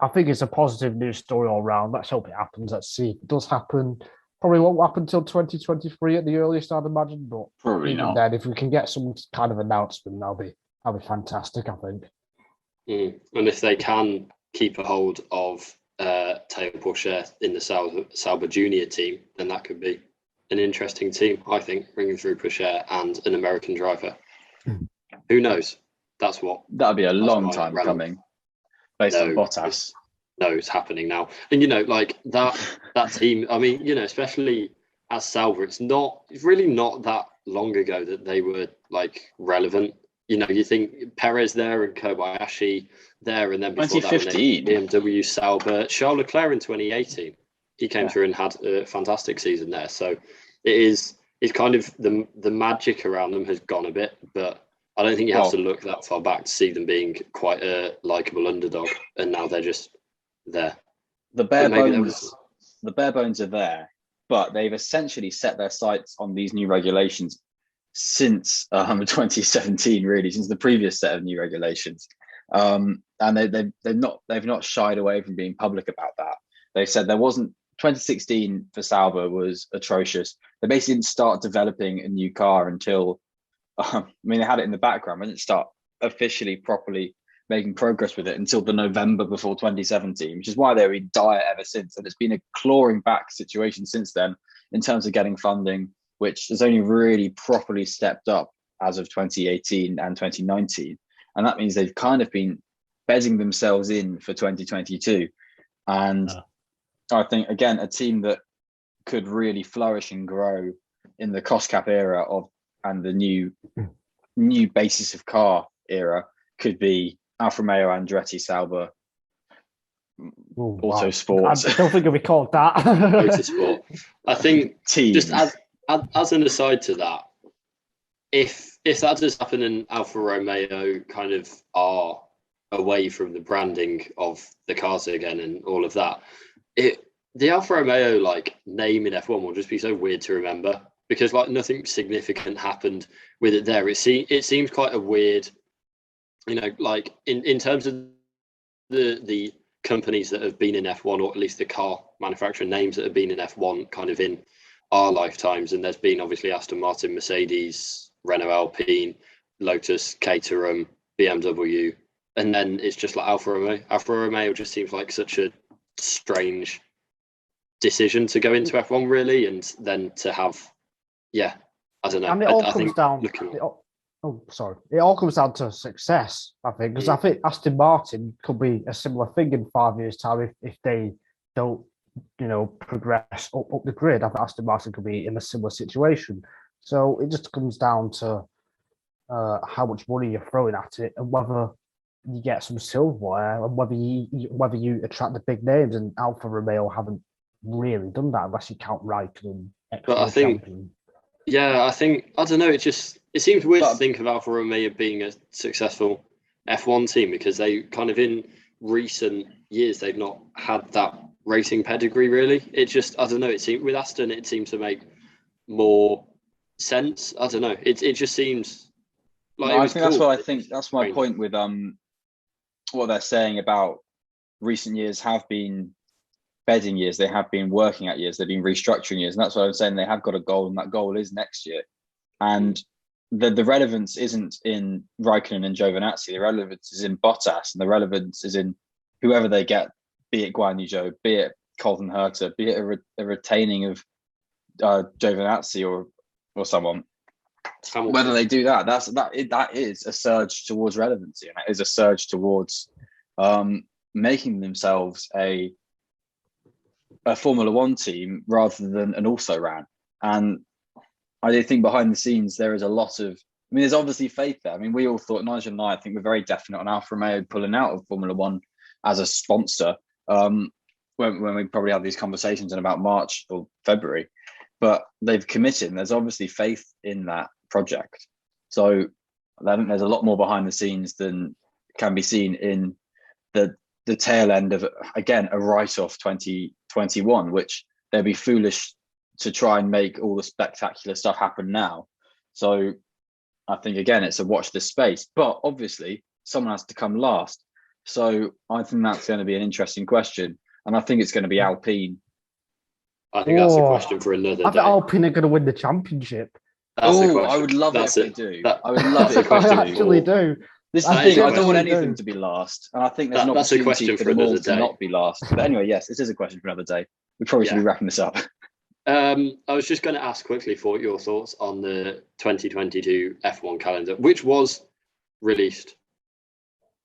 I think it's a positive news story all round. Let's hope it happens. Let's see if it does happen. Probably won't happen until 2023 at the earliest, I'd imagine. But probably not. Then, if we can get some kind of announcement, that'll be fantastic, I think. And if they can keep a hold of Théo Pourchaire in the Sauber Junior team, then that could be an interesting team, I think, bringing through Pourchaire and an American driver. Who knows? That'd be a long time coming, based on Bottas. No, it's happening now. And like that team, I mean, especially as Sauber, it's really not that long ago that they were like relevant. You think Perez there and Kobayashi there, and then before 2015 that, BMW, Sauber, Charles Leclerc in 2018. He came through and had a fantastic season there. So it's kind of the magic around them has gone a bit, but I don't think you have to look that far back to see them being quite a likable underdog. And now they're just there. The bare bones are there, but they've essentially set their sights on these new regulations since 2017, really, since the previous set of new regulations, and they've not shied away from being public about that. They said 2016 for Sauber was atrocious. They basically didn't start developing a new car until they had it in the background. They didn't start officially properly making progress with it until the November before 2017, which is why they were in dire ever since. And it's been a clawing back situation since then in terms of getting funding, which has only really properly stepped up as of 2018 and 2019. And that means they've kind of been bedding themselves in for 2022. And I think, again, a team that could really flourish and grow in the cost cap era and the new basis of car era could be Alfa Romeo, Andretti, Sauber, Autosport. I don't think it'll be called that. Autosport. I think teams. Just as an aside to that, if that does happen and Alfa Romeo kind of are away from the branding of the cars again and all of that, the Alfa Romeo name in F1 will just be so weird to remember, because nothing significant happened with it there. It seems quite a weird, in terms of the companies that have been in F1, or at least the car manufacturer names that have been in F1 kind of in our lifetimes. And there's been obviously Aston Martin, Mercedes, Renault Alpine, Lotus, Caterham, BMW, and then it's just like Alfa Romeo. Alfa Romeo just seems like such a strange decision to go into F1, really, and then to have, I don't know. And it all comes down. It all comes down to success, I think, because I think Aston Martin could be a similar thing in 5 years' time if they don't, progress up the grid. I think Aston Martin could be in a similar situation. So it just comes down to how much money you're throwing at it and whether you get some silverware, and whether you attract the big names, and Alfa Romeo haven't really done that unless you count Raikkonen. But I think, I don't know. It seems weird to think of Alfa Romeo being a successful F1 team because they kind of in recent years they've not had that racing pedigree really. It just, I don't know. It seems with Aston, it seems to make more sense. I don't know. It just seems like I think that's my point with what they're saying about recent years have been bedding years, they have been working at years, they've been restructuring years, and that's what I'm saying. They have got a goal, and that goal is next year. And the relevance isn't in Raikkonen and Giovinazzi. The relevance is in Bottas, and the relevance is in whoever they get, be it Guan Yu Zhou, be it Colton Herta, be it a retaining of Giovinazzi or someone. Whether they do that, that is a surge towards relevancy, and that is a surge towards making themselves a Formula One team rather than an also ran. And I do think behind the scenes there is a lot of, there's obviously faith there. We all thought, Nigel and I think we're very definite on Alfa Romeo pulling out of Formula One as a sponsor when we probably had these conversations in about March or February. But they've committed, and there's obviously faith in that project. So I think there's a lot more behind the scenes than can be seen in the tail end of, again, a write-off 2021, which they'd be foolish to try and make all the spectacular stuff happen now. So I think, again, it's a watch this space. But obviously, someone has to come last. So I think that's going to be an interesting question. And I think it's going to be Alpine. I think that's a question for another day. I think Alpine are going to win the championship. I would love it if they do. I would love it if they actually do. This is the thing, I don't want anything to be last. And I think there's an opportunity for them all to not be last. But anyway, yes, this is a question for another day. We probably should be wrapping this up. I was just going to ask quickly for your thoughts on the 2022 F1 calendar, which was released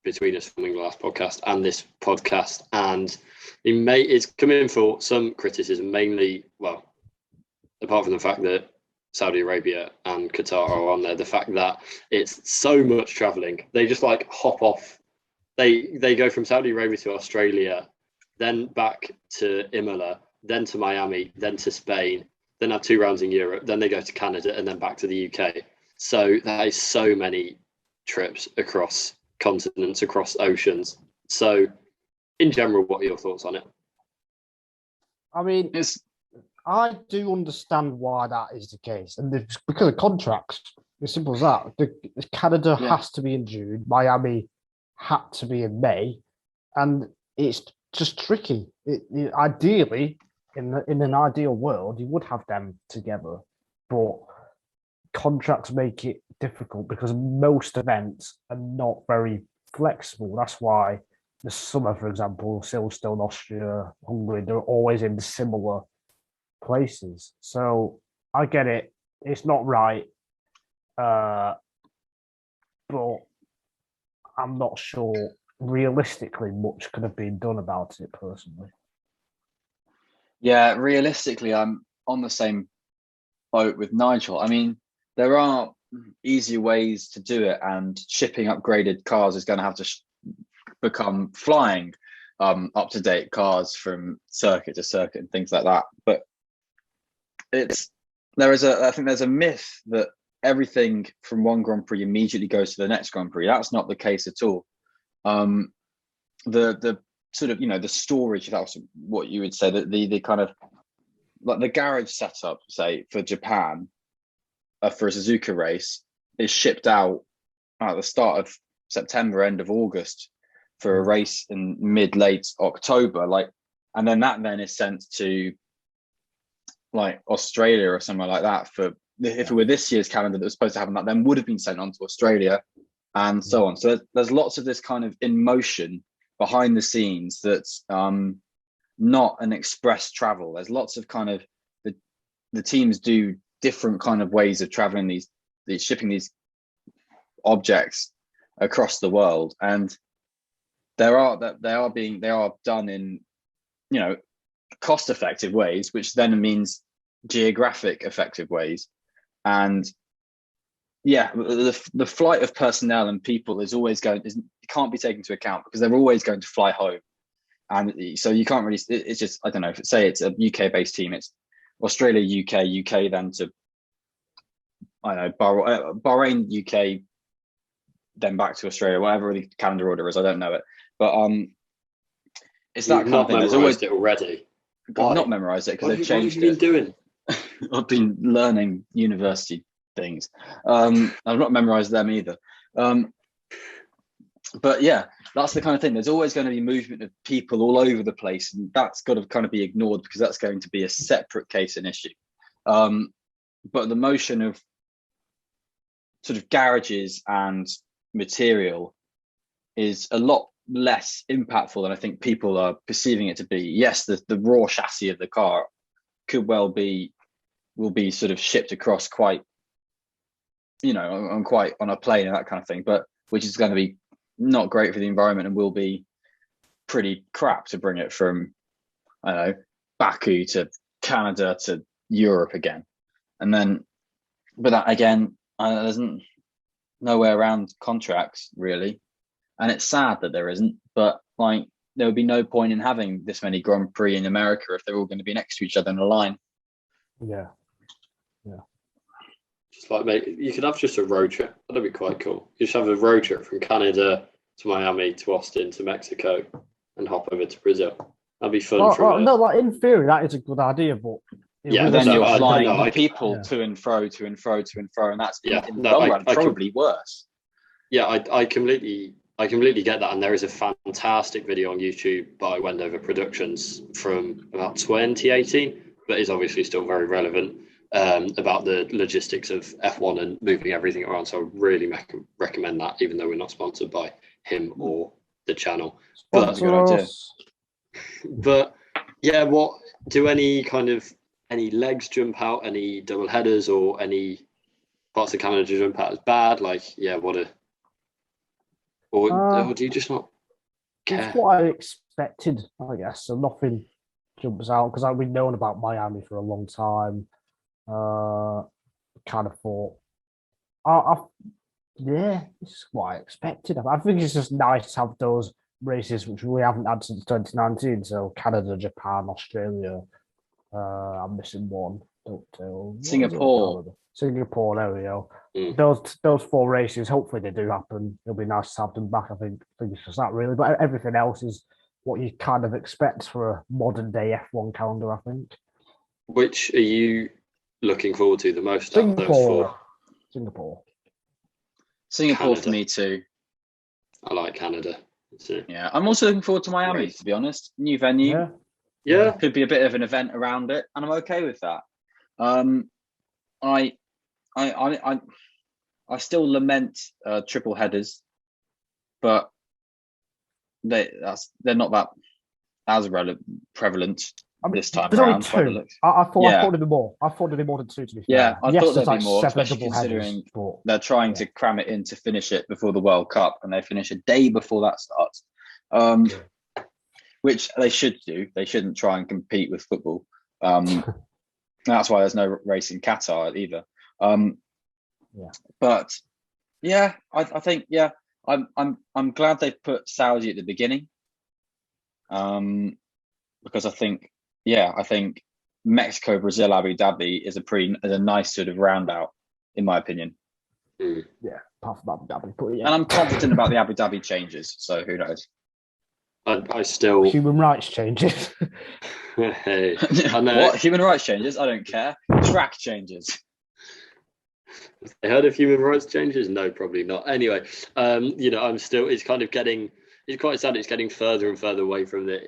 between us filming the last podcast and this podcast. And it's come in for some criticism, mainly, well, apart from the fact that Saudi Arabia and Qatar are on there, the fact that it's so much traveling. They just like hop off. They go from Saudi Arabia to Australia, then back to Imola, then to Miami, then to Spain, then have 2 rounds in Europe, then they go to Canada and then back to the UK. So that is so many trips across continents, across oceans. So in general, what are your thoughts on it? I do understand why that is the case, and it's because of contracts. As simple as that. Canada has to be in June. Miami had to be in May, and it's just tricky. Ideally, in an ideal world, you would have them together, but contracts make it difficult because most events are not very flexible. That's why the summer, for example, Silverstone, Austria, Hungary, they're always in similar places. So I get it. It's not right. But I'm not sure realistically much could have been done about it personally. Yeah, realistically, I'm on the same boat with Nigel. There are easier ways to do it, and shipping upgraded cars is going to have to become flying up-to-date cars from circuit to circuit and things like that. But I think there's a myth that everything from one Grand Prix immediately goes to the next Grand Prix. That's not the case at all. The sort of, the storage, if that was what you would say, that the kind of like the garage setup, say, for Japan for a Suzuka race is shipped out at the start of September, end of August for a race in mid-late October, and then that then is sent to like Australia or somewhere like that. If it were this year's calendar that was supposed to happen, that then would have been sent on to Australia and so on. So there's lots of this kind of in motion behind the scenes that's not an express travel. There's lots of kind of the teams do different kind of ways of traveling these shipping these objects across the world, and they are done in cost effective ways, which then means geographic effective ways. And the flight of personnel and people is always can't be taken into account because they're always going to fly home, and so you can't really. It's just, I don't know. Say it's a UK based team, it's Australia, UK, then to, I don't know, Bahrain, UK, then back to Australia, whatever the calendar order is. I don't know it, but it's that kind of thing. There's always it already. I've not memorized it because they've changed it. What have you been doing? I've been learning university things. I've not memorized them either. But yeah, that's the kind of thing. There's always going to be movement of people all over the place, and that's got to kind of be ignored because that's going to be a separate case and issue. But the motion of sort of garages and material is a lot less impactful than I think people are perceiving it to be. Yes, the raw chassis of the car will be sort of shipped across quite, on a plane and that kind of thing, but which is going to be not great for the environment and will be pretty crap to bring it from, I don't know, Baku to Canada to Europe again. And then, but that again, there's no way around contracts really. And it's sad that there isn't, but like there would be no point in having this many Grand Prix in America if they're all going to be next to each other in a line. Yeah. Just like, mate, you could have just a road trip. That'd be quite cool. You just have a road trip from Canada to Miami to Austin to Mexico and hop over to Brazil. That'd be fun. No, like in theory, that is a good idea, but then you're flying people to and fro, and that's in the long run probably worse. Yeah, I completely get that, and there is a fantastic video on YouTube by Wendover Productions from about 2018, but is obviously still very relevant, about the logistics of F1 and moving everything around. So I really recommend that, even though we're not sponsored by him or the channel. But yeah, what do any legs jump out, any double headers or any parts of Canada jump out as bad? Like, yeah, or do you just not care? It's what I expected, I guess. So nothing jumps out because we've known about Miami for a long time. Kind of thought, it's what I expected. I think it's just nice to have those races which we haven't had since 2019. So Canada, Japan, Australia. I'm missing one. Singapore, there we go. Those 4 races, hopefully they do happen. It'll be nice to have them back. I think it's just that really, but everything else is what you kind of expect for a modern day F1 calendar, I think. Which are you looking forward to the most out of those 4? Singapore Canada. For me too. I like Canada. Yeah, I'm also looking forward to Miami, to be honest. New venue. Yeah, could be a bit of an event around it, and I'm okay with that. I still lament triple headers, but they're not that as prevalent this time there's around. Only 2. I thought there'd be more. I thought there'd be more than 2 to be fair. Yeah, I thought there'd be more, 7 especially considering headers, they're trying to cram it in to finish it before the World Cup, and they finish a day before that starts. Which they should do. They shouldn't try and compete with football. That's why there's no race in Qatar either. But yeah, I think I'm glad they put Saudi at the beginning. Because I think Mexico, Brazil, Abu Dhabi is a nice sort of round out, in my opinion. Yeah, apart from Abu Dhabi. But and I'm confident about the Abu Dhabi changes. So who knows? I still human rights changes. Hey, I know. What human rights changes? I don't care. Track changes. I heard of human rights changes? No, probably not. Anyway, I'm still. It's quite sad. It's getting further and further away from the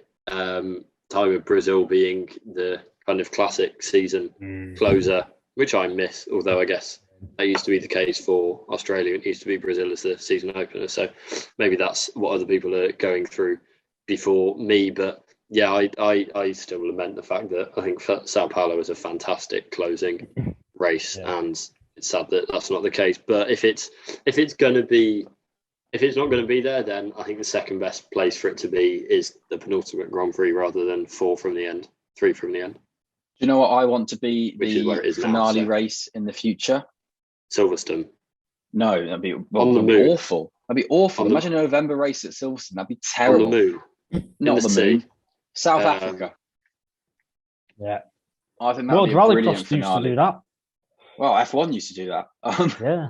time of Brazil being the kind of classic season closer, which I miss. Although I guess that used to be the case for Australia. It used to be Brazil as the season opener. So maybe that's what other people are going through before me. But yeah, I still lament the fact that I think Sao Paulo was a fantastic closing race, and it's sad that that's not the case. But if it's not going to be there, then I think the second best place for it to be is the penultimate Grand Prix rather than 3 from the end. Do you know what I want to be the finale race in the future? Silverstone. No, that'd be awful. That'd be awful. On the- Imagine a November race at Silverstone. That'd be On terrible. the moon. Not in the the moon. sea. South Africa. Yeah. I think that'd World be a brilliant Rallycross used to finale. do that. Well, F1 used to do that. Yeah.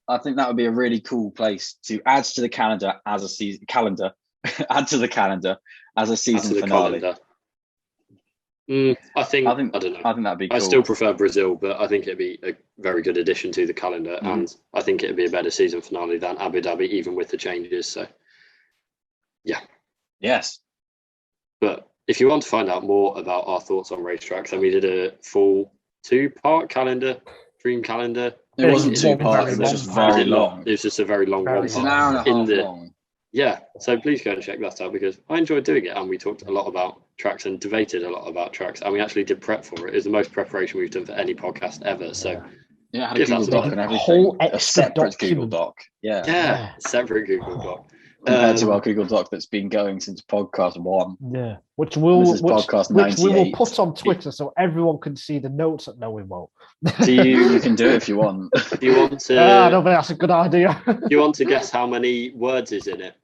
I think that would be a really cool place to add to the calendar as a season calendar. Add to the calendar as a season finale. I don't know. I think that'd be cool. I still prefer Brazil, but I think it'd be a very good addition to the calendar, and I think it'd be a better season finale than Abu Dhabi, even with the changes. So, yeah. Yes. But if you want to find out more about our thoughts on racetracks, then we did a full 2-part calendar, dream calendar. It wasn't 2 parts. It was just very long. It was just a very long one. It's an hour and a half long. Yeah, so please go and check that out because I enjoyed doing it, and we talked a lot about tracks and debated a lot about tracks, and we actually did prep for it. It was the most preparation we've done for any podcast ever. So yeah, I had a Google Doc and everything. Whole a separate Google Doc. Yeah, separate Google Doc. Compared to our Google Doc that's been going since podcast 1. Yeah, which we will put on Twitter so everyone can see the notes that no we won't. You can do it if you want. Do you want to? I don't think that's a good idea. Do you want to guess how many words is in it?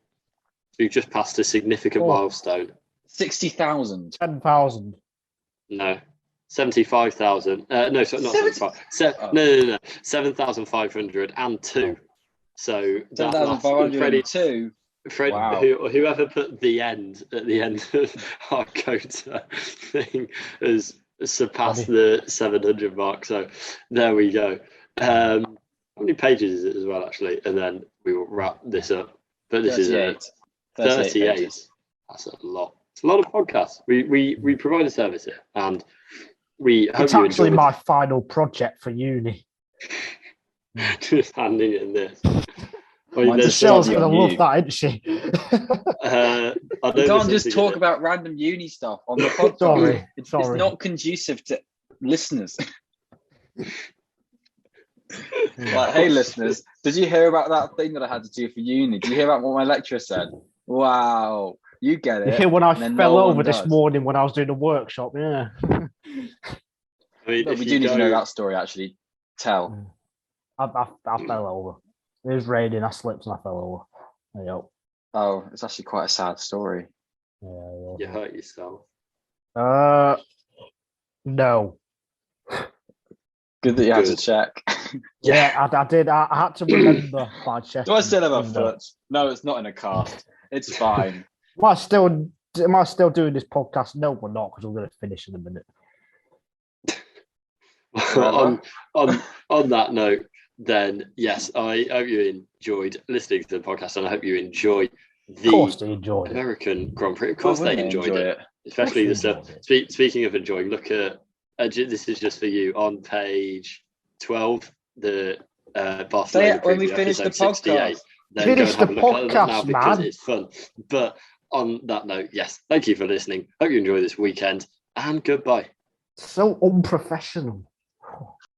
We've just passed a significant milestone. 60,000. 10,000. No. 75,000. No, so not 75. No. 7,502. So 7,502. Freddie, wow. Whoever put the end at the end of our COTA thing has surpassed the 700 mark. So there we go. How many pages is it as well, actually? And then we will wrap this up. But this 38. is 38. That's a lot. It's a lot of podcasts. We provide a service here, and we hope it's you actually enjoy my final project for uni. Just handing it in this. Michelle's going to love that, isn't she? You can't just talk about random uni stuff on the podcast. Sorry. It's not conducive to listeners. Like, hey, listeners, did you hear about that thing that I had to do for uni? Did you hear about what my lecturer said? Wow, you get it. You hear when I fell over this morning when I was doing a workshop, yeah. We do need to know that story, actually. Tell. I fell over. It was raining, I slipped and I fell over. There you go. Oh, it's actually quite a sad story. Yeah. You hurt yourself. No. Good that you had to check. Yeah, I did. I had to remember by checking. Do I still have a foot? No, it's not in a cast. It's fine. Am I still doing this podcast? No, we're not, because we're going to finish in a minute. on that note, then yes, I hope you enjoyed listening to the podcast, and I hope you enjoy the American Grand Prix. Of course, they enjoyed it. Especially the stuff. Speaking of enjoying, look at this is just for you on page 12. The Barcelona when we finish the podcast. Finish the podcast, man. It's fun. But on that note, yes, thank you for listening. Hope you enjoy this weekend, and goodbye. So unprofessional.